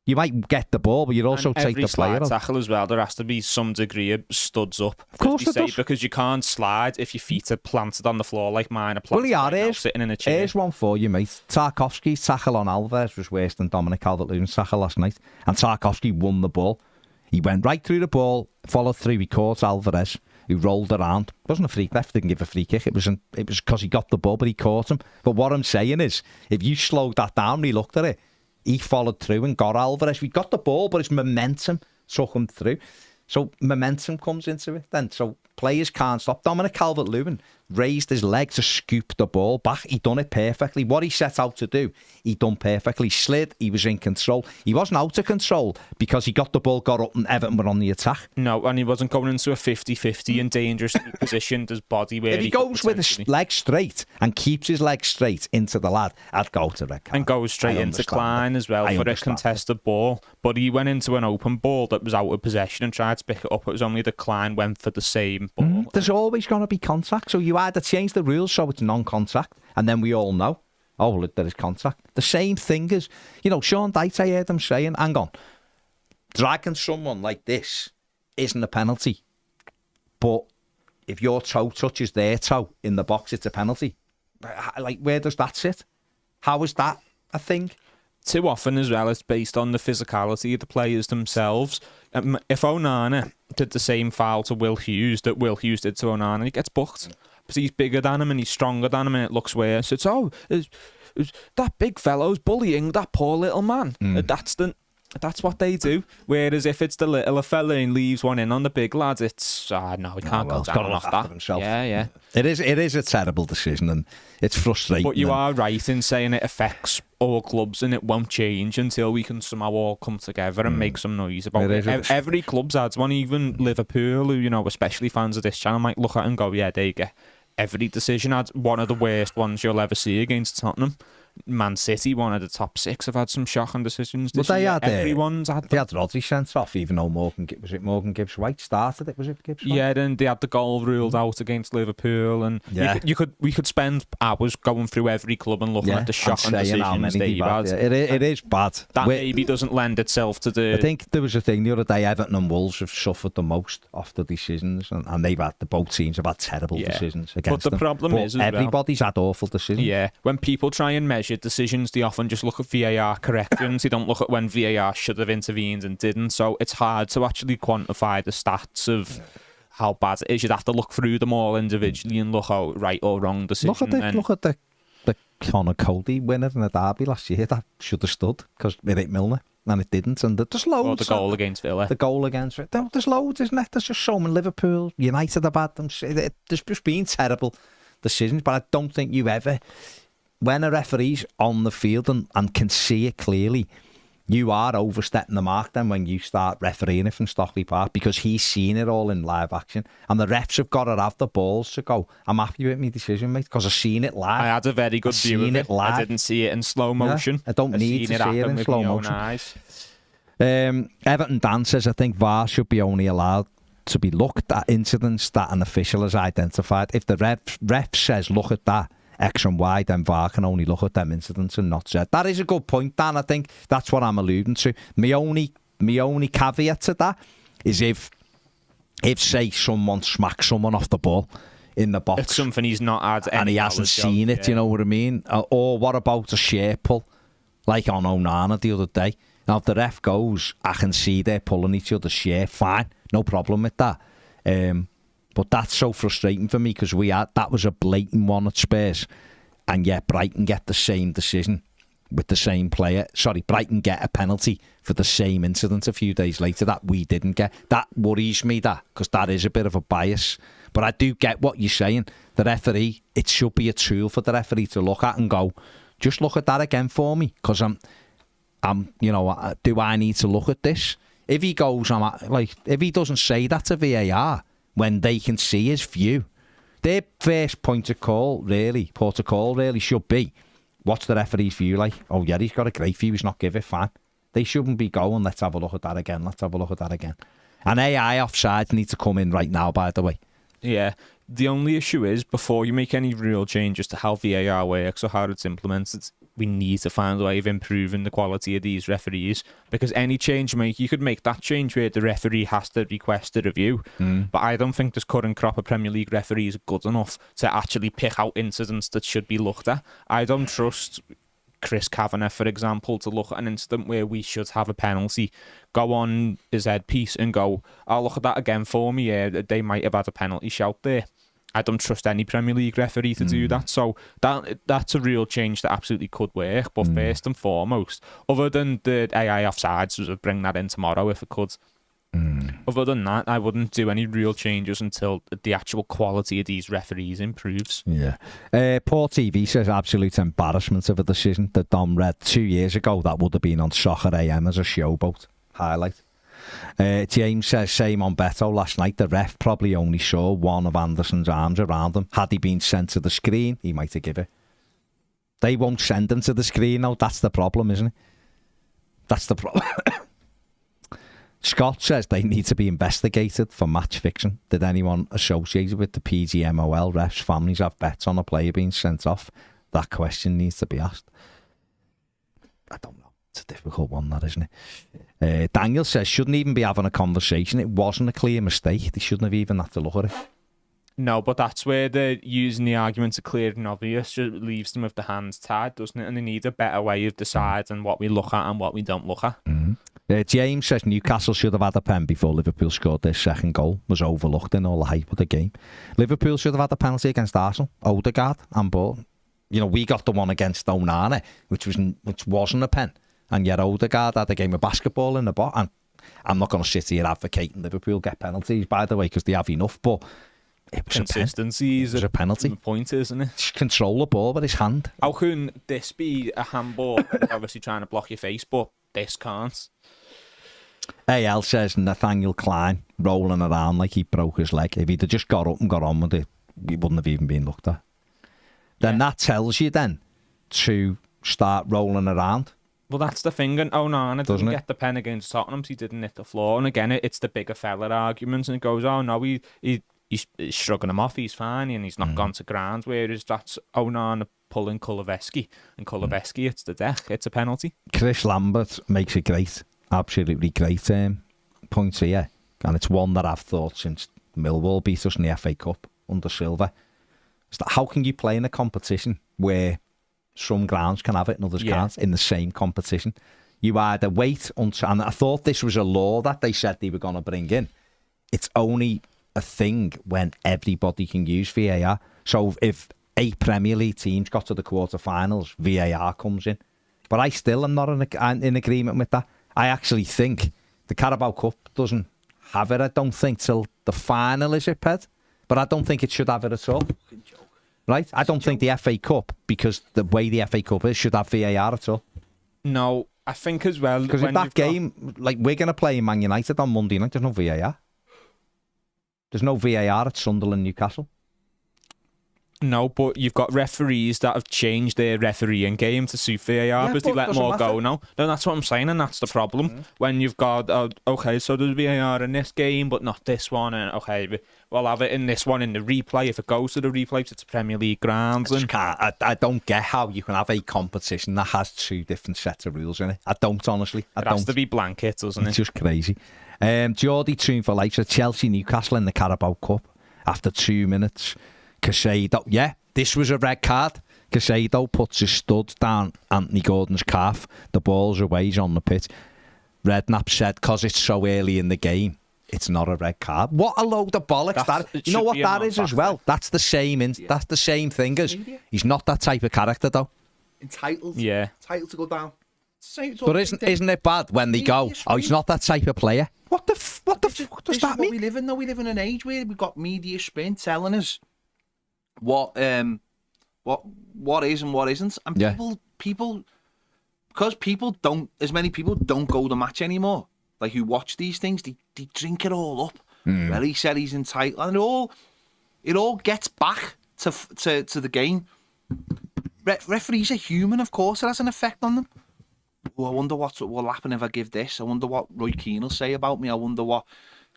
You might get the ball, but you'd also take the player every slide out. tackle as well, there has to be some degree of studs up. Of course as there you does. because you can't slide if your feet are planted on the floor like mine are planted Well, right now, sitting in a chair. Here's one for you, mate. Tarkowski's tackle on Alvarez was worse than Dominic Calvert-Lewin's tackle last night. And Tarkowski won the ball. He went right through the ball, followed through, he caught Alvarez, who rolled around. It wasn't a free kick, didn't give a free kick. It was because he got the ball, but he caught him. But what I'm saying is, if you slowed that down and he looked at it, he followed through and got Alvarez. We got the ball, but his momentum took him through. So momentum comes into it then. So players can't stop. Dominic Calvert-Lewin raised his leg to scoop the ball back. He done it perfectly. What he set out to do, he done perfectly. Slid, he was in control. He wasn't out of control because he got the ball, got up, and Everton were on the attack. No, and he wasn't going into a 50-50 and dangerously positioned his body where if he goes with his leg straight and keeps his leg straight into the lad, I'd go to red card. And goes straight into Klein as well for a contested ball. But he went into an open ball that was out of possession and tried to pick it up. It was only that Klein went for the same ball. There's always going to be contact, so you either change the rules so it's non-contact, and then we all know, oh, look, there is contact. The same thing as, Sean Dyche, I heard him saying, hang on, dragging someone like this isn't a penalty, but if your toe touches their toe in the box, it's a penalty. Like, where does that sit? How is that a thing? Too often as well, it's based on the physicality of the players themselves. If Onana did the same foul to Will Hughes that Will Hughes did to Onana, he gets booked. But he's bigger than him and he's stronger than him and it looks worse. It's that big fellow's bullying that poor little man. That's what they do. Whereas if it's the littler fella and leaves one in on the big lad, it's no, he can't go down off that. Himself. Yeah. It is a terrible decision and it's frustrating. But you are right in saying it affects all clubs and it won't change until we can somehow all come together and make some noise about it. Every club's had one, even Liverpool, who especially fans of this channel might look at it and go, yeah, there you go. Every decision had one of the worst ones you'll ever see against Tottenham. Man City, one of the top six, have had some shocking decisions this year. Everyone's had them. They had Rodri sent off, even though Morgan Gibbs-White started it. Was it Gibbs-White? Yeah, then they had the goal ruled out against Liverpool, and we could spend hours going through every club and looking at the shocking decisions they've had. It is bad. That maybe doesn't lend itself to the. I think there was a thing the other day. Everton and Wolves have suffered the most off the decisions, and both teams have had terrible decisions against them. But the problem is, everybody's had awful decisions. Yeah, when people try and measure decisions, they often just look at VAR corrections. They don't look at when VAR should have intervened and didn't. So it's hard to actually quantify the stats of how bad it is. You'd have to look through them all individually and look out right or wrong decision. Look at the Conor Cody winner in the derby last year. That should have stood because it hit Milner. And it didn't. And there's loads. Or the goal against Villa. The goal against it. There's loads, isn't it? There's just so many. Liverpool, United have had them. There's just been terrible decisions. But I don't think you ever... When a referee's on the field and can see it clearly, you are overstepping the mark then when you start refereeing it from Stockley Park because he's seen it all in live action. And the refs have got to have the balls to go, I'm happy with my decision, mate, because I've seen it live. I had a very good view of it. I didn't see it in slow motion. I don't need to see it in slow motion. Everton Dan says, I think VAR should be only allowed to be looked at incidents that an official has identified. If the ref says, look at that, X and Y, then VAR can only look at them incidents and not Z. That is a good point, Dan. I think that's what I'm alluding to. My only caveat to that is if say someone smacks someone off the ball in the box, it's something he's not had and he hasn't seen it. You know what I mean? Or what about a share pull, like on Onana the other day? Now if the ref goes, I can see they're pulling each other's share. Fine, no problem with that. But that's so frustrating for me because that was a blatant one at Spurs, and yet Brighton get the same decision with the same player. Sorry, Brighton get a penalty for the same incident a few days later that we didn't get. That worries me, because that is a bit of a bias. But I do get what you're saying. The referee, it should be a tool for the referee to look at and go, just look at that again for me, because do I need to look at this? If he goes, if he doesn't say that to VAR, when they can see his view, their first port of call really should be, what's the referee's view like? Oh yeah, he's got a great view, he's not give it, fine. They shouldn't be going, let's have a look at that again. And AI offsides need to come in right now, by the way. Yeah, The only issue is, before you make any real changes to how VAR works or how it's implemented, we need to find a way of improving the quality of these referees, because any change you could make that change where the referee has to request a review, but I don't think this current crop of Premier League referees are good enough to actually pick out incidents that should be looked at. I don't trust Chris Kavanagh, for example, to look at an incident where we should have a penalty, go on his headpiece and go, "I'll look at that again for me, yeah, they might have had a penalty shout there." I don't trust any Premier League referee to do that. So that's a real change that absolutely could work. But first and foremost, other than the AI offsides, I'd bring that in tomorrow if it could. Other than that, I wouldn't do any real changes until the actual quality of these referees improves. Yeah. Poor TV says absolute embarrassment of a decision that Dom read 2 years ago. That would have been on Soccer AM as a showboat highlight. James says, same on Beto last night. The ref probably only saw one of Anderson's arms around him. Had he been sent to the screen, he might have given it. They won't send him to the screen now. That's the problem, isn't it? That's the problem. Scott says they need to be investigated for match fixing. Did anyone associated with the PGMOL refs' families have bets on a player being sent off? That question needs to be asked. I don't know. It's a difficult one, that, isn't it? Daniel says, shouldn't even be having a conversation. It wasn't a clear mistake. They shouldn't have even had to look at it. No, but that's where they're using the arguments of clear and obvious. Just leaves them with the hands tied, doesn't it? And they need a better way of deciding what we look at and what we don't look at. James says Newcastle should have had a pen before Liverpool scored their second goal. Was overlooked in all the hype of the game. Liverpool should have had a penalty against Arsenal. Odegaard and ball. You know, we got the one against Onana, which wasn't a pen. And yet Odegaard had a game of basketball in the box. And I'm not going to sit here advocating Liverpool get penalties, by the way, because they have enough. But it was consistency is a penalty. The point, isn't it? Just control the ball with his hand. How can this be a handball? Obviously trying to block your face, but this can't. AL says Nathaniel Klein rolling around like he broke his leg. If he'd have just got up and got on with it, he wouldn't have even been looked at. Then that tells you then to start rolling around. Well, that's the thing. And Onana didn't get the pen against Tottenham, so he didn't hit the floor. And again, it's the bigger fella argument, and it goes, oh no, he's shrugging him off, he's fine, and he's not gone to ground. Whereas that's Onana pulling Kuleveski, and Kuleveski, it's the deck, it's a penalty. Chris Lambert makes a absolutely great point here, and it's one that I've thought since Millwall beat us in the FA Cup under Silva. Is that how can you play in a competition where some grounds can have it and others can't in the same competition? You either wait until, and I thought this was a law that they said they were going to bring in. It's only a thing when everybody can use VAR. So if 8 Premier League teams got to the quarterfinals, VAR comes in. But I still am not in agreement with that. I actually think the Carabao Cup doesn't have it, I don't think, till the final, is it, Ped? But I don't think it should have it at all. Right? I don't think the FA Cup, because the way the FA Cup is, should have VAR at all. No, I think as well. Because in that game, like we're going to play Man United on Monday night, there's no VAR. There's no VAR at Sunderland, Newcastle. No, but you've got referees that have changed their refereeing game to suit VAR because they let more go now. No, that's what I'm saying, and that's the problem. When you've got, okay, so there's VAR in this game, but not this one, and okay, we'll have it in this one in the replay. If it goes to the replay, it's Premier League grounds. I don't get how you can have a competition that has 2 different sets of rules in it. I don't, honestly. It has to be blanket, doesn't it? It's just crazy. Geordie Tune for Life says Chelsea Newcastle in the Carabao Cup after 2 minutes. Casado, this was a red card. Casado puts his stud down Anthony Gordon's calf. The ball's away, he's on the pitch. Redknapp said, because it's so early in the game, it's not a red card. What a load of bollocks. You know what that is as well? That's the same that's the same thing as he's not that type of character, though. Entitled to go down. But isn't it bad when they go, oh, he's not that type of player? What the fuck does that mean? We live in an age where we've got media spin telling us what is and what isn't, and people because as many people don't go to match anymore, like who watch these things, they drink it all up. Well, he said he's entitled, and it all gets back to the game. Referees are human, of course. It has an effect on them. Oh, I wonder what will happen if I give this. I wonder what Roy Keane will say about me. I wonder what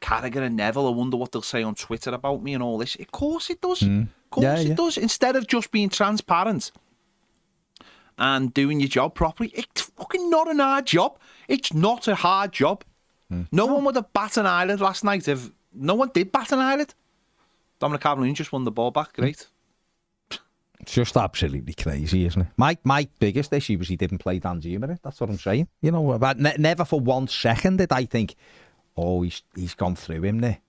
Carragher and Neville, I wonder what they'll say on Twitter about me and all this. Of course it does. Of course it does. Instead of just being transparent and doing your job properly, it's fucking not an hard job. It's not a hard job. No one would have bat an eyelid last night if no one did bat an eyelid. Dominic Calvert-Lewin just won the ball back. Great. It's just absolutely crazy, isn't it? My biggest issue was he didn't play Dan Juma. That's what I'm saying. You know, but never for 1 second did I think, oh, he's gone through him there.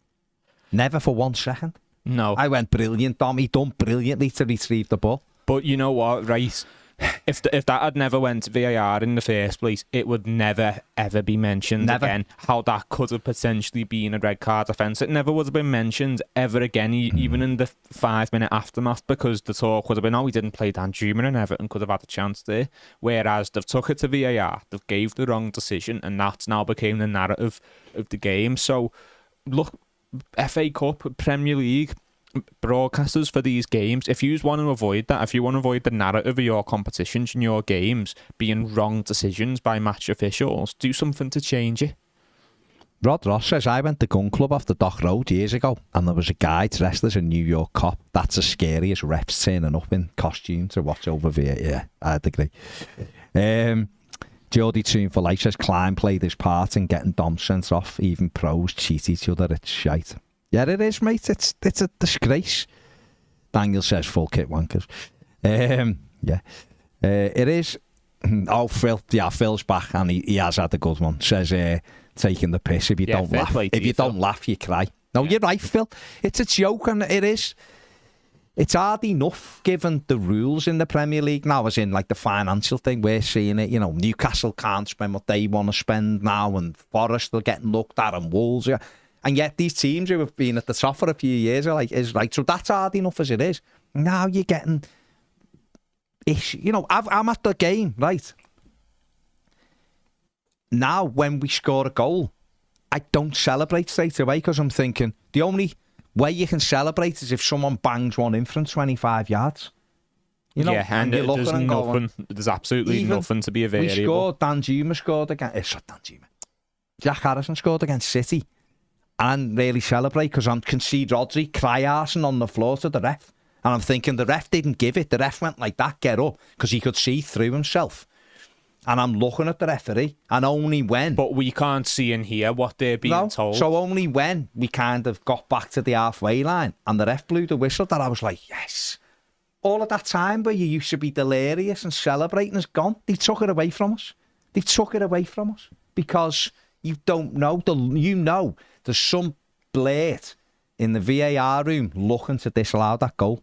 Never for 1 second. No. I went brilliant, Dom. He done brilliantly to retrieve the ball. But you know what, right? If that had never went to VAR in the first place, it would never, ever be mentioned again, how that could have potentially been a red card offence. It never would have been mentioned ever again, even in the 5-minute aftermath, because the talk would have been, oh, he didn't play Dan Juma and Everton could have had a chance there. Whereas they've took it to VAR, they've gave the wrong decision, and that's now became the narrative of the game. So, look, FA Cup, Premier League, broadcasters for these games, if you want to avoid that, if you want to avoid the narrative of your competitions and your games being wrong decisions by match officials, do something to change it. Rod Ross says, I went to gun club off the Dock Road years ago and there was a guy dressed as a New York cop. That's as scary as refs turning up in costume to watch over VAR. Yeah, I'd agree. Geordie Tune for Life says, Klein played his part in getting Dom sent off. Even pros cheat each other. It's shite. Yeah, it is, mate. It's a disgrace. Daniel says, full kit wankers. Yeah. It is. Oh, Phil. Yeah, Phil's back and he has had a good one. Says, taking the piss. If you don't laugh, don't laugh, you cry. No, you're right, Phil. It's a joke and it is. It's hard enough given the rules in the Premier League now, as in like the financial thing. We're seeing it, you know, Newcastle can't spend what they want to spend now and Forest are getting looked at and Wolves, yeah. And yet these teams who have been at the top for a few years are like, is right. So that's hard enough as it is. Now you're getting ish. You know, I'm at the game, right? Now when we score a goal, I don't celebrate straight away because I'm thinking the only way you can celebrate is if someone bangs one in from 25 yards. You know, yeah, and you're looking there's and nothing. going, There's absolutely nothing to be a variable. We scored. Dan Juma scored against. Dan Juma. Jack Harrison scored against City. And really celebrate because I'm concede Rodri cry-arsing on the floor to the ref. And I'm thinking the ref didn't give it. The ref went like that, get up, because he could see through himself. And I'm looking at the referee, and only when... But we can't see and hear what they're being told. So only when we kind of got back to the halfway line and the ref blew the whistle that I was like, yes. All of that time where you used to be delirious and celebrating is gone. They took it away from us. They took it away from us because you don't know. You know there's some blade in the VAR room looking to disallow that goal.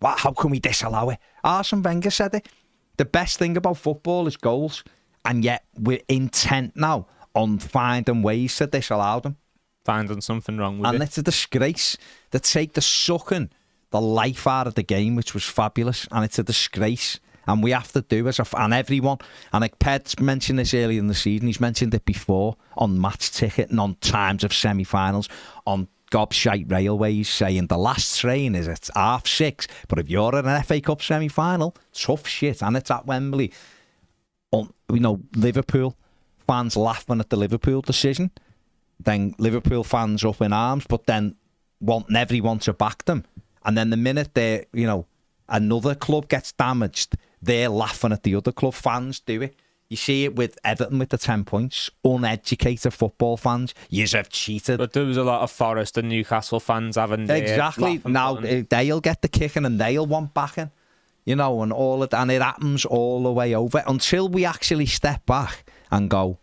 How can we disallow it? Arsene Wenger said it. The best thing about football is goals, and yet we're intent now on finding ways to disallow them. Finding something wrong with it. And it's a disgrace. They take the sucking the life out of the game, which was fabulous, and it's a disgrace. And we have to do as and everyone. And like Ped's mentioned this earlier in the season, he's mentioned it before on match ticket and on times of semi-finals, on gobshite railways, saying the last train is at 6:30. But if you're in an FA Cup semi-final, tough shit, and it's at Wembley. You know, Liverpool fans laughing at the Liverpool decision, then Liverpool fans up in arms, but then wanting everyone to back them. And then the minute they, you know, another club gets damaged, they're laughing at the other club. Fans do it. You see it with Everton with the 10 points. Uneducated football fans. Yous have cheated. But there was a lot of Forest and Newcastle fans having exactly. Now they'll get the kicking and they'll want backing. You know, and all of that. And it happens all the way over until we actually step back and go,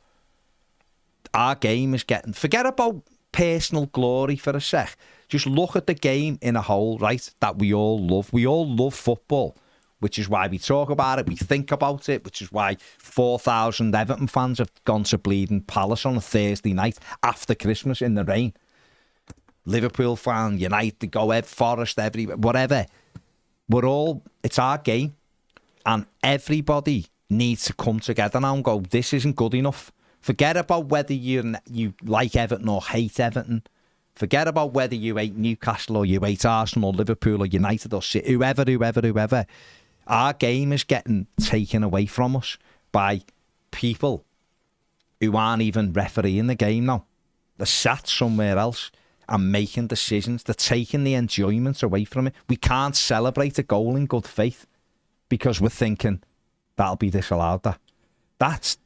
our game is getting... Forget about personal glory for a sec. Just look at the game in a whole, right, that we all love. We all love football, which is why we talk about it, we think about it, which is why 4,000 Everton fans have gone to Bleeding Palace on a Thursday night after Christmas in the rain. Liverpool fan, United, go Forest, everywhere, whatever. We're all, it's our game, and everybody needs to come together now and go, this isn't good enough. Forget about whether you like Everton or hate Everton. Forget about whether you hate Newcastle or you hate Arsenal or Liverpool or United or City, whoever. Our game is getting taken away from us by people who aren't even refereeing the game now. They're sat somewhere else and making decisions. They're taking the enjoyment away from it. We can't celebrate a goal in good faith because we're thinking that'll be disallowed. That's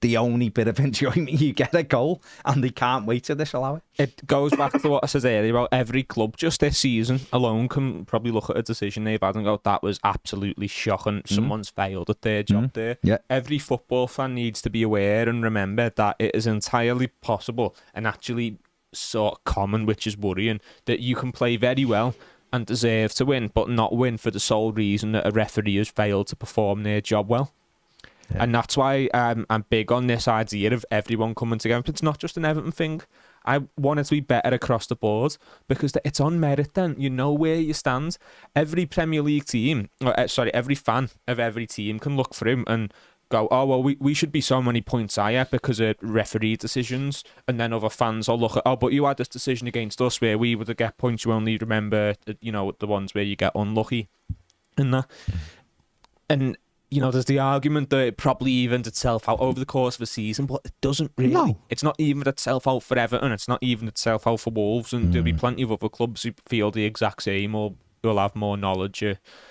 the only bit of enjoyment you get a goal, and they can't wait to disallow it. It goes back to what I said earlier about every club. Just this season alone can probably look at a decision they've had and go, that was absolutely shocking. Someone's failed at their job there. Yeah. Every football fan needs to be aware and remember that it is entirely possible and actually sort of common, which is worrying, that you can play very well and deserve to win, but not win for the sole reason that a referee has failed to perform their job well. Yeah. And that's why I'm big on this idea of everyone coming together. It's not just an Everton thing. I want it to be better across the board because it's on merit then. You know where you stand. Every Premier League team, every fan of every team can look through and go, oh, well, we should be so many points higher because of referee decisions. And then other fans will look at, oh, but you had this decision against us where we would get points. You only remember, the ones where you get unlucky and that. And there's the argument that it probably evened itself out over the course of a season, but it doesn't really. No. It's not evened itself out for Everton, it's not evened itself out for Wolves, and there'll be plenty of other clubs who feel the exact same or will have more knowledge.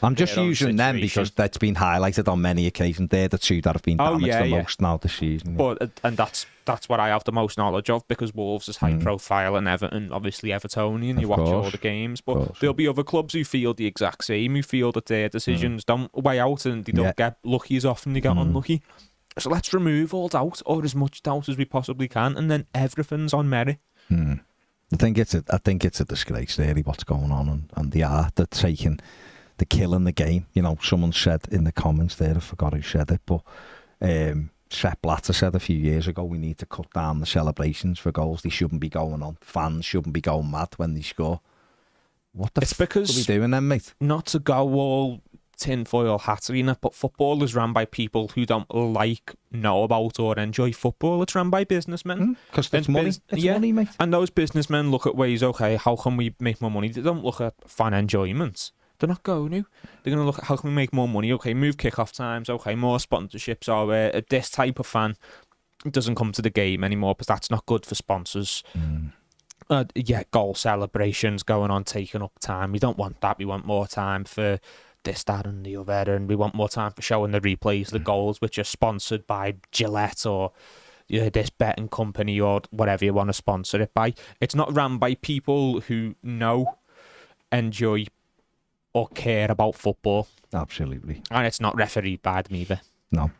I'm just using them because that's been highlighted on many occasions. They're the two that have been damaged the most now this season. But and that's what I have the most knowledge of because Wolves is high profile and Everton, obviously Evertonian. You watch all the games, but there'll be other clubs who feel the exact same, who feel that their decisions don't weigh out and they don't get lucky as often they get unlucky. So let's remove all doubt or as much doubt as we possibly can, and then everything's on merit. I think it's a disgrace, really, what's going on, and they're killing the game. Someone said in the comments there, I forgot who said it, but Sepp Blatter said a few years ago, we need to cut down the celebrations for goals. They shouldn't be going on. Fans shouldn't be going mad when they score. What the fuck are we doing then, mate? Not to go all tinfoil hattery, but football is run by people who don't know about or enjoy football. It's run by businessmen. Because it's money. It's money, mate. And those businessmen look at ways, okay, how can we make more money? They don't look at fan enjoyment. They're not going to. They're going to look at how can we make more money? Okay, move kickoff times. Okay, more sponsorships. Or this type of fan doesn't come to the game anymore because that's not good for sponsors. Goal celebrations going on, taking up time. We don't want that. We want more time for this, that and the other, and we want more time for showing the replays, the goals, which are sponsored by Gillette or this betting company or whatever you want to sponsor it by. It's not run by people who enjoy or care about football. Absolutely. And it's not refereed by them either. No.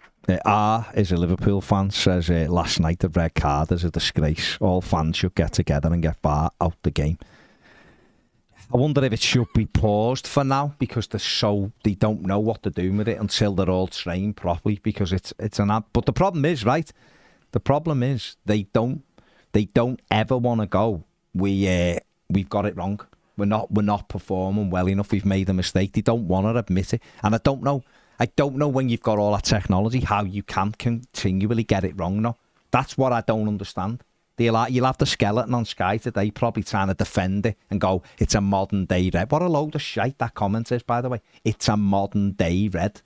R is a Liverpool fan, says last night the red card is a disgrace. All fans should get together and get VAR out the game. I wonder if it should be paused for now because they don't know what to do with it until they're all trained properly because it's an app. But the problem is, right? The problem is they don't ever want to go. We've got it wrong. We're not performing well enough. We've made a mistake. They don't want to admit it. And I don't know when you've got all that technology how you can continually get it wrong now. That's what I don't understand. You'll have the skeleton on Sky today probably trying to defend it and go, it's a modern day red. What a load of shite that comment is, by the way. It's a modern day red.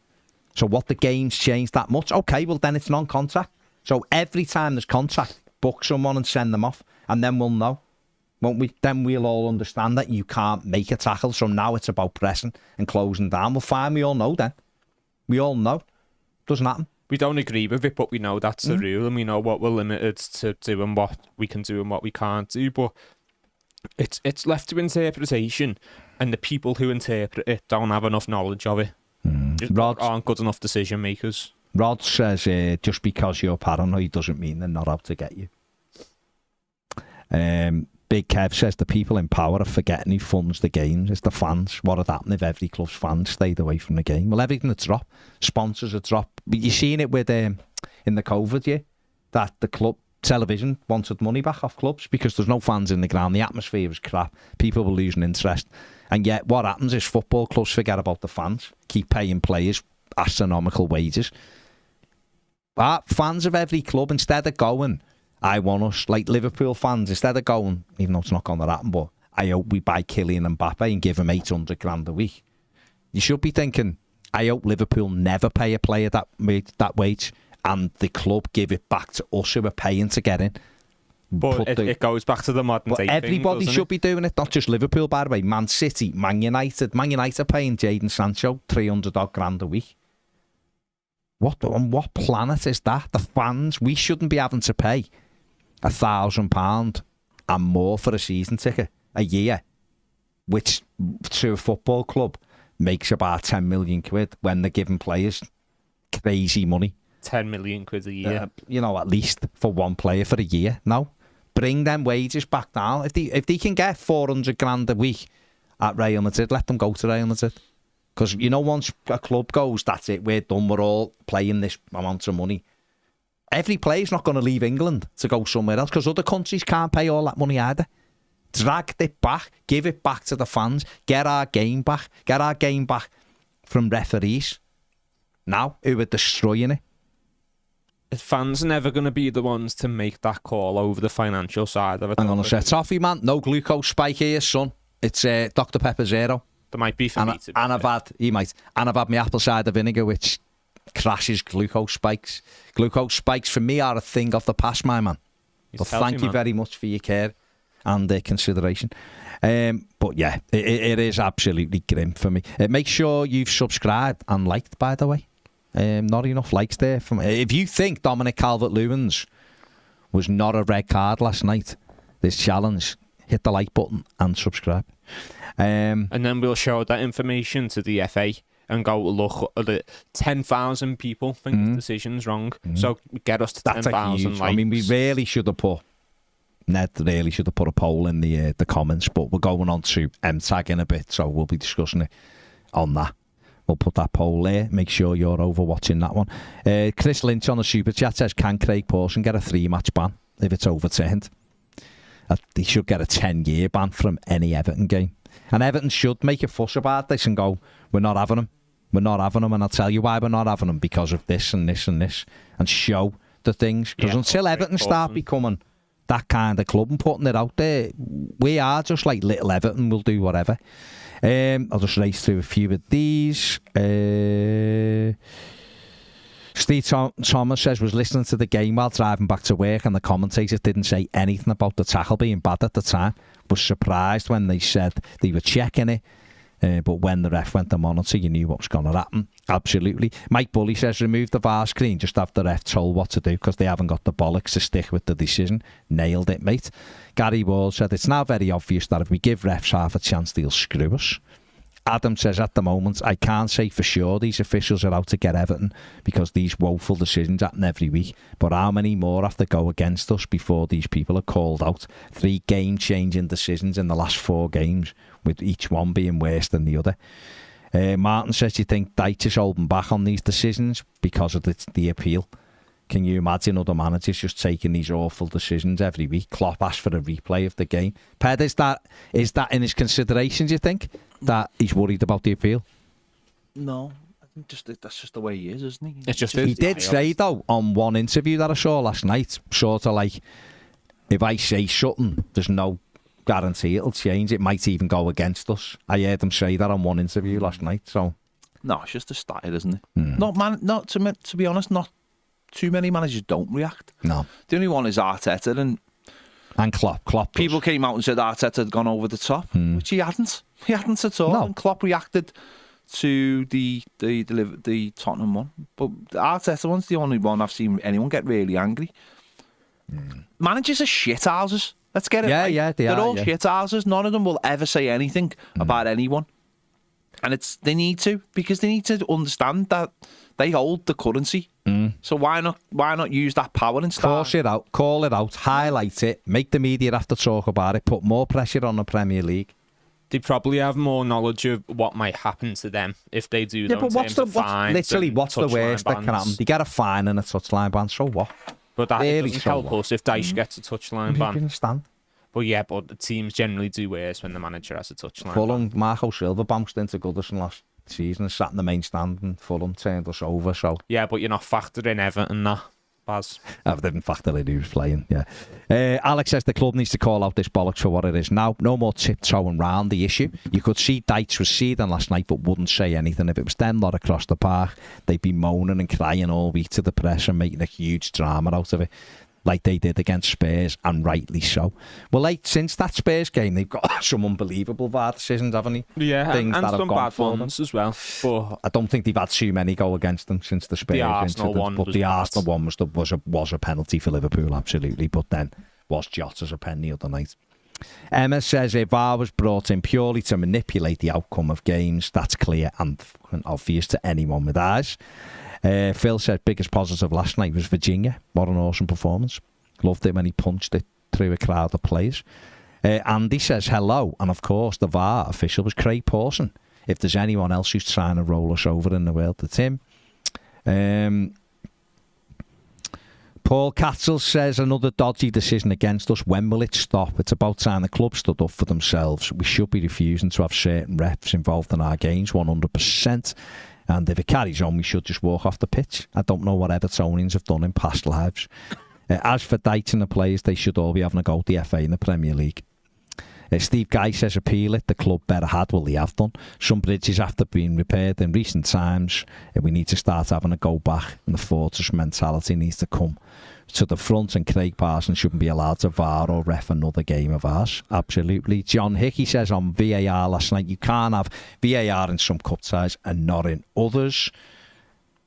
So what, the game's changed that much? Okay, well then it's non-contact. So every time there's contact, book someone and send them off and then we'll know. Won't we? Then we'll all understand that you can't make a tackle. So now it's about pressing and closing down. Well, fine, we all know then. We all know. Doesn't happen. We don't agree with it, but we know that's the rule and we know what we're limited to do and what we can do and what we can't do. But it's left to interpretation and the people who interpret it don't have enough knowledge of it. Just aren't good enough decision makers. Rod says just because you're paranoid doesn't mean they're not out to get you. Big Kev says the people in power are forgetting who funds the games. It's the fans. What would happen if every club's fans stayed away from the game? Well, everything would drop. Sponsors would drop. You've seen it with in the COVID year that the club television wanted money back off clubs because there's no fans in the ground. The atmosphere was crap. People were losing interest. And yet what happens is football clubs forget about the fans, keep paying players astronomical wages. But fans of every club, instead of going, I want us, like Liverpool fans, instead of going, even though it's not going to happen, but I hope we buy Kylian Mbappe and give him 800 grand a week. You should be thinking, I hope Liverpool never pay a player that wage and the club give it back to us who are paying to get in. But it goes back to the modern day everybody thing, should be doing it, not just Liverpool, by the way. Man City, Man United are paying Jadon Sancho 300 odd grand a week. On what planet is that? The fans, we shouldn't be having to pay £1,000 and more for a season ticket a year, which to a football club makes about 10 million quid when they're giving players crazy money. 10 million quid a year. At least for one player for a year. No. Bring them wages back down. If they can get 400 grand a week at Real Madrid, let them go to Real Madrid. Because, once a club goes, that's it, we're done, we're all playing this amount of money. Every player's not going to leave England to go somewhere else because other countries can't pay all that money either. Drag it back, give it back to the fans, get our game back from referees now who are destroying it. The fans are never going to be the ones to make that call over the financial side of it. I'm going to say, Toffee, man, no glucose spike here, son. It's Dr. Pepper Zero. There might be for me to be. And I've had my apple cider vinegar, which crashes glucose spikes. Glucose spikes for me are a thing of the past, my man. But thank you very much for your care and consideration. But yeah, it is absolutely grim for me. Make sure you've subscribed and liked, by the way. Not enough likes there. If you think Dominic Calvert-Lewin's was not a red card last night, this challenge, hit the like button and subscribe. And then we'll show that information to the FA and go, look, 10,000 people think the decision's wrong. So get us to 10,000 likes. I mean, we really should have put... Ned really should have put a poll in the comments, but we're going on to MTAG in a bit, so we'll be discussing it on that. We'll put that poll there. Make sure you're over watching that one. Chris Lynch on the Super Chat says, can Craig Pawson get a 3-match ban if it's overturned? He should get a 10-year ban from any Everton game. And Everton should make a fuss about this and go, we're not having him. We're not having him, and I'll tell you why we're not having him, because of this and this and this, and show the things. Because until Everton start becoming that kind of club and putting it out there, we are just like little Everton. We'll do whatever. I'll just race through a few of these. Steve Thomas says, was listening to the game while driving back to work and the commentators didn't say anything about the tackle being bad at the time. Was surprised when they said they were checking it. But when the ref went to monitor, you knew what was going to happen. Absolutely. Mike Bully says, remove the VAR screen, just have the ref told what to do because they haven't got the bollocks to stick with the decision. Nailed it, mate. Gary Wall said, it's now very obvious that if we give refs half a chance, they'll screw us. Adam says, at the moment, I can't say for sure these officials are out to get Everton because these woeful decisions happen every week. But how many more have to go against us before these people are called out? 3 game-changing decisions in the last 4 games, with each one being worse than the other. Martin says, do you think Dyche is holding back on these decisions because of the appeal? Can you imagine other managers just taking these awful decisions every week? Klopp asked for a replay of the game. Ped, is that in his consideration, do you think, that he's worried about the appeal? No, I think that's just the way he is, isn't he? It's just he did say, though, on one interview that I saw last night, sort of like, if I say something, there's no guarantee it'll change. It might even go against us. I heard him say that on one interview last night. So no, it's just a style, isn't it? Not to be honest, not too many managers don't react. No, the only one is Arteta and Klopp. People came out and said Arteta had gone over the top, which he hadn't. He hadn't at all. No. And Klopp reacted to the Tottenham one, but the Arteta one's the only one I've seen anyone get really angry. Managers are shit houses. Let's get it right. Yeah, they're all shit houses. None of them will ever say anything about anyone, and they need to, because they need to understand that they hold the currency. So why not use that power and start? Call it out, highlight it, make the media have to talk about it, put more pressure on the Premier League. They probably have more knowledge of what might happen to them if they do. Yeah, but what's the worst that can happen? They get a fine and a touchline ban, so what? But that doesn't help us if Dyche gets a touchline ban. Understand? But yeah, but the teams generally do worse when the manager has a touchline Fulham, ban. Marco Silva bounced into Goodison last season and sat in the main stand, and Fulham turned us over. So yeah, but you're not factoring Everton, that, Baz. I didn't factor in who was playing. Yeah. Alex says the club needs to call out this bollocks for what it is now. No more tiptoeing round the issue. You could see Dyche was seething last night, but wouldn't say anything. If it was them lot across the park, they'd be moaning and crying all week to the press and making a huge drama out of it. like they did against Spurs, and rightly so. Well, like, since that Spurs game, they've got some unbelievable VAR decisions, haven't they? Yeah, Things and that have some gone bad for ones as well. But I don't think they've had too many go against them since the Spurs Arsenal incident. one But was the bad. Arsenal one was a penalty for Liverpool, absolutely. But then was Jota's a pen the other night. Emma says if VAR was brought in purely to manipulate the outcome of games, that's clear and obvious to anyone with eyes. Phil said biggest positive last night was Virginia. What an awesome performance. Loved it when he punched it through a crowd of players. Andy says hello, and of course the VAR official was Craig Pawson. If there's anyone else who's trying to roll us over in the world, it's him. Paul Catzel says another dodgy decision against us. When will it stop? It's about time the club stood up for themselves. We should be refusing to have certain refs involved in our games 100%. And if it carries on, we should just walk off the pitch. I don't know what Evertonians have done in past lives. As for Dyche and the players, they should all be having a go at the FA in the Premier League. Steve Guy says appeal it. The club better had. Well, they have done. Some bridges after being repaired in recent times. We need to start having a go back, and the fortress mentality needs to come to the front, and Craig Parsons shouldn't be allowed to VAR or ref another game of ours. Absolutely. John Hickey says on VAR last night, you can't have VAR in some cup ties and not in others.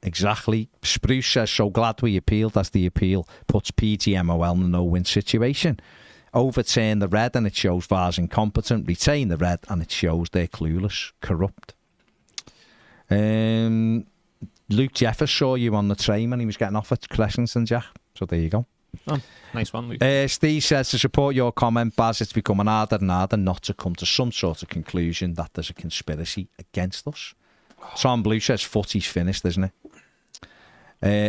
Exactly. Spruce says, so glad we appealed, as the appeal puts PGMOL in a no-win situation. Overturn the red and it shows VAR's incompetent. Retain the red and it shows they're clueless, corrupt. Luke Jeffers saw you on the train when he was getting off at Crescent, Jack. So there you go. Oh, nice one, Luke. Steve says, to support your comment, Baz, it's becoming harder and harder not to come to some sort of conclusion that there's a conspiracy against us. Tom Blue says footy's finished, isn't it?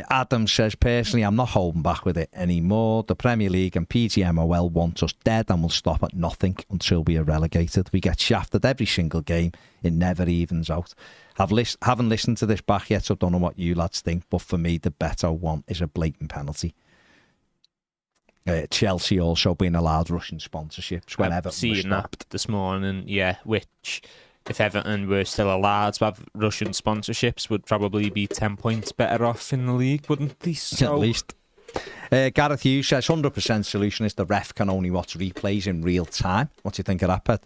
Adam says, personally, I'm not holding back with it anymore. The Premier League and PGMOL want us dead and will stop at nothing until we are relegated. We get shafted every single game. It never evens out. Haven't listened to this back yet, so don't know what you lads think, but for me, the better one is a blatant penalty. Chelsea also being allowed Russian sponsorships when Everton was stopped. This morning, yeah, which, if Everton were still allowed to have Russian sponsorships, would probably be 10 points better off in the league, wouldn't they? So... At least. Gareth Hughes says 100% solution is the ref can only watch replays in real time. What do you think of that, Pet?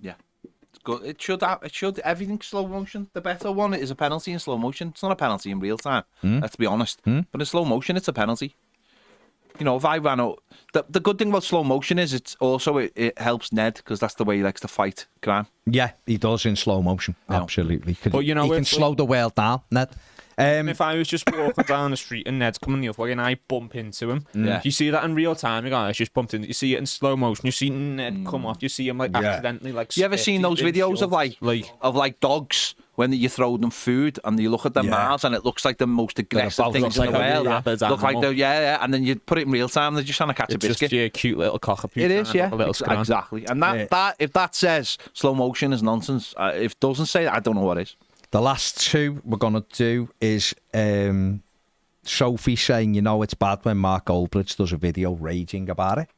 Yeah, it's good. It should everything slow motion. The better one is a penalty in slow motion. It's not a penalty in real time. Let's be honest. But in slow motion, it's a penalty. You know, if I ran out, the good thing about slow motion is it's also it helps Ned, because that's the way he likes to fight crime. Yeah, he does in slow motion. No. Absolutely. But you know, he can slow the world down, Ned. If I was just walking down the street and Ned's coming the other way and I bump into him, you see that in real time. You guys just bumped into. You see it in slow motion. You see Ned come off. You see him accidentally like. You ever seen those videos of like dogs when you throw them food and you look at their mouths and it looks like the most aggressive things in the world? Look like and then you put it in real time. They're just trying to catch a biscuit. Just a cute little cockapoo. It is, yeah, exactly. And that if that says slow motion is nonsense, if it doesn't say that, I don't know what is. The last two we're going to do is Sophie saying, you know, it's bad when Mark Goldbridge does a video raging about it.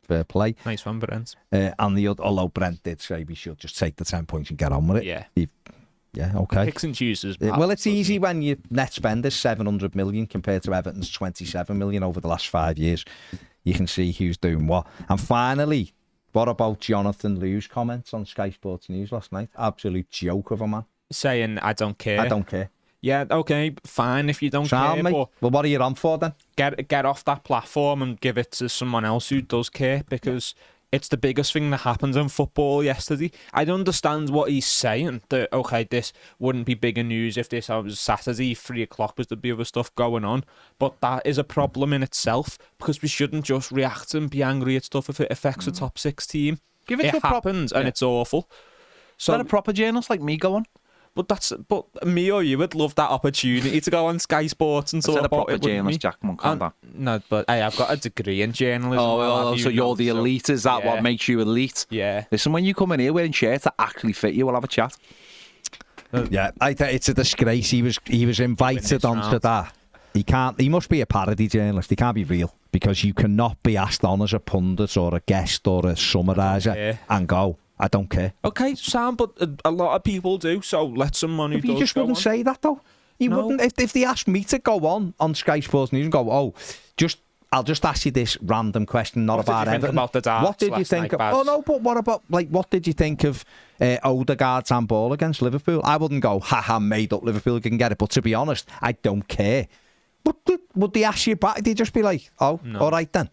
Fair play. Nice one, Brent. And although Brent did say we should just take the 10 points and get on with it. Yeah. Yeah, okay. Picks and chooses. Well, it's easy when your net spend is 700 million compared to Everton's 27 million over the last 5 years. You can see who's doing what. And finally, what about Jonathan Liu's comments on Sky Sports News last night? Absolute joke of a man. Saying, I don't care. I don't care. Yeah, okay, fine if you don't care. Mate. But well, what are you on for then? Get off that platform and give it to someone else who does care, because it's the biggest thing that happened in football yesterday. I don't understand what he's saying. That, okay, this wouldn't be bigger news if this was Saturday, 3 o'clock was there'd be other stuff going on. But that is a problem in itself, because we shouldn't just react and be angry at stuff if it affects the top 6 team. Give it to happens and it's awful. So let a proper journalist like me go on. But me or you would love that opportunity to go on Sky Sports and talk about proper it. Journalist, Jack, no, but hey, I've got a degree in journalism. So you're the elite. Is that what makes you elite? Yeah. Listen, when you come in here wearing shirts that actually fit you, we'll have a chat. Yeah, I think it's a disgrace. He was invited onto that. He must be a parody journalist. He can't be real, because you cannot be asked on as a pundit or a guest or a summariser and go, I don't care. Okay, Sam, but a lot of people do, so let someone who does you just wouldn't say that, though. He wouldn't. If they asked me to go on Sky Sports News and go, I'll just ask you this random question, not about Everton. About the darts what did you think? But what about what did you think of Odegaard's handball against Liverpool? I wouldn't go, made up Liverpool can get it. But to be honest, I don't care. But would they ask you back? They'd just be like, all right then.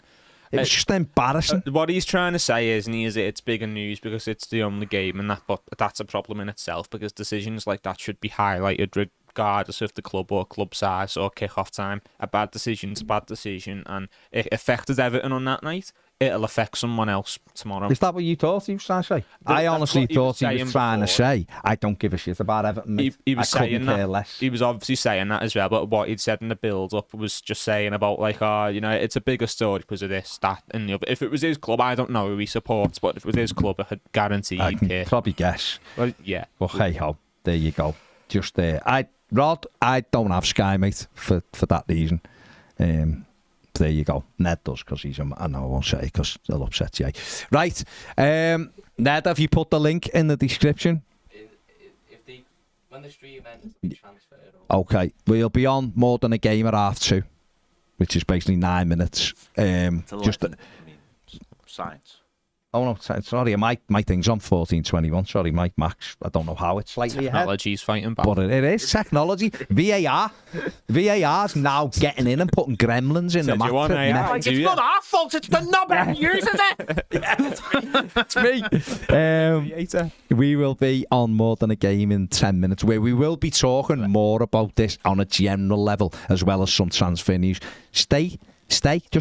It was just embarrassing. What he's trying to say is it's bigger news because it's the only game, and but that's a problem in itself because decisions like that should be highlighted regardless of the club or club size or kick-off time. A bad decision's a bad decision, and it affected Everton on that night. It'll affect someone else tomorrow. Is that what you thought he was trying to say? I honestly thought he was trying to say, I don't give a shit about Everton, mate. He was saying that. Less. He was obviously saying that as well, but what he'd said in the build-up was just saying about, it's a bigger story because of this, that, and the other. If it was his club, I don't know who he supports, but if it was his club, I could guarantee I he'd can care. probably guess. Well, yeah. Well, hey-ho. There you go. Just there. Rod, I don't have Sky, mate, for that reason. There you go. Ned does because he's I know I won't say because it'll upset you. Right. Ned, have you put the link in the description? When the stream ends, they transfer it over. Okay. We'll be on more than a game at 2:30, which is basically 9 minutes. Science. Oh no, sorry, my thing's on 14:21. Sorry, my Max. I don't know how it's slightly ahead. Technology's fighting back. But it is technology. VAR's now getting in and putting gremlins in the match. It's not our fault. It's the knob that uses it. It's me. We will be on more than a game in 10 minutes, where we will be talking more about this on a general level as well as some transfer news. Just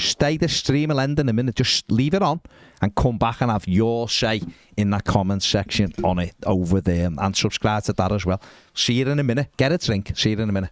stay. The stream will end in a minute. Just leave it on and come back and have your say in that comment section on it over there and subscribe to that as well. See you in a minute. Get a drink. See you in a minute.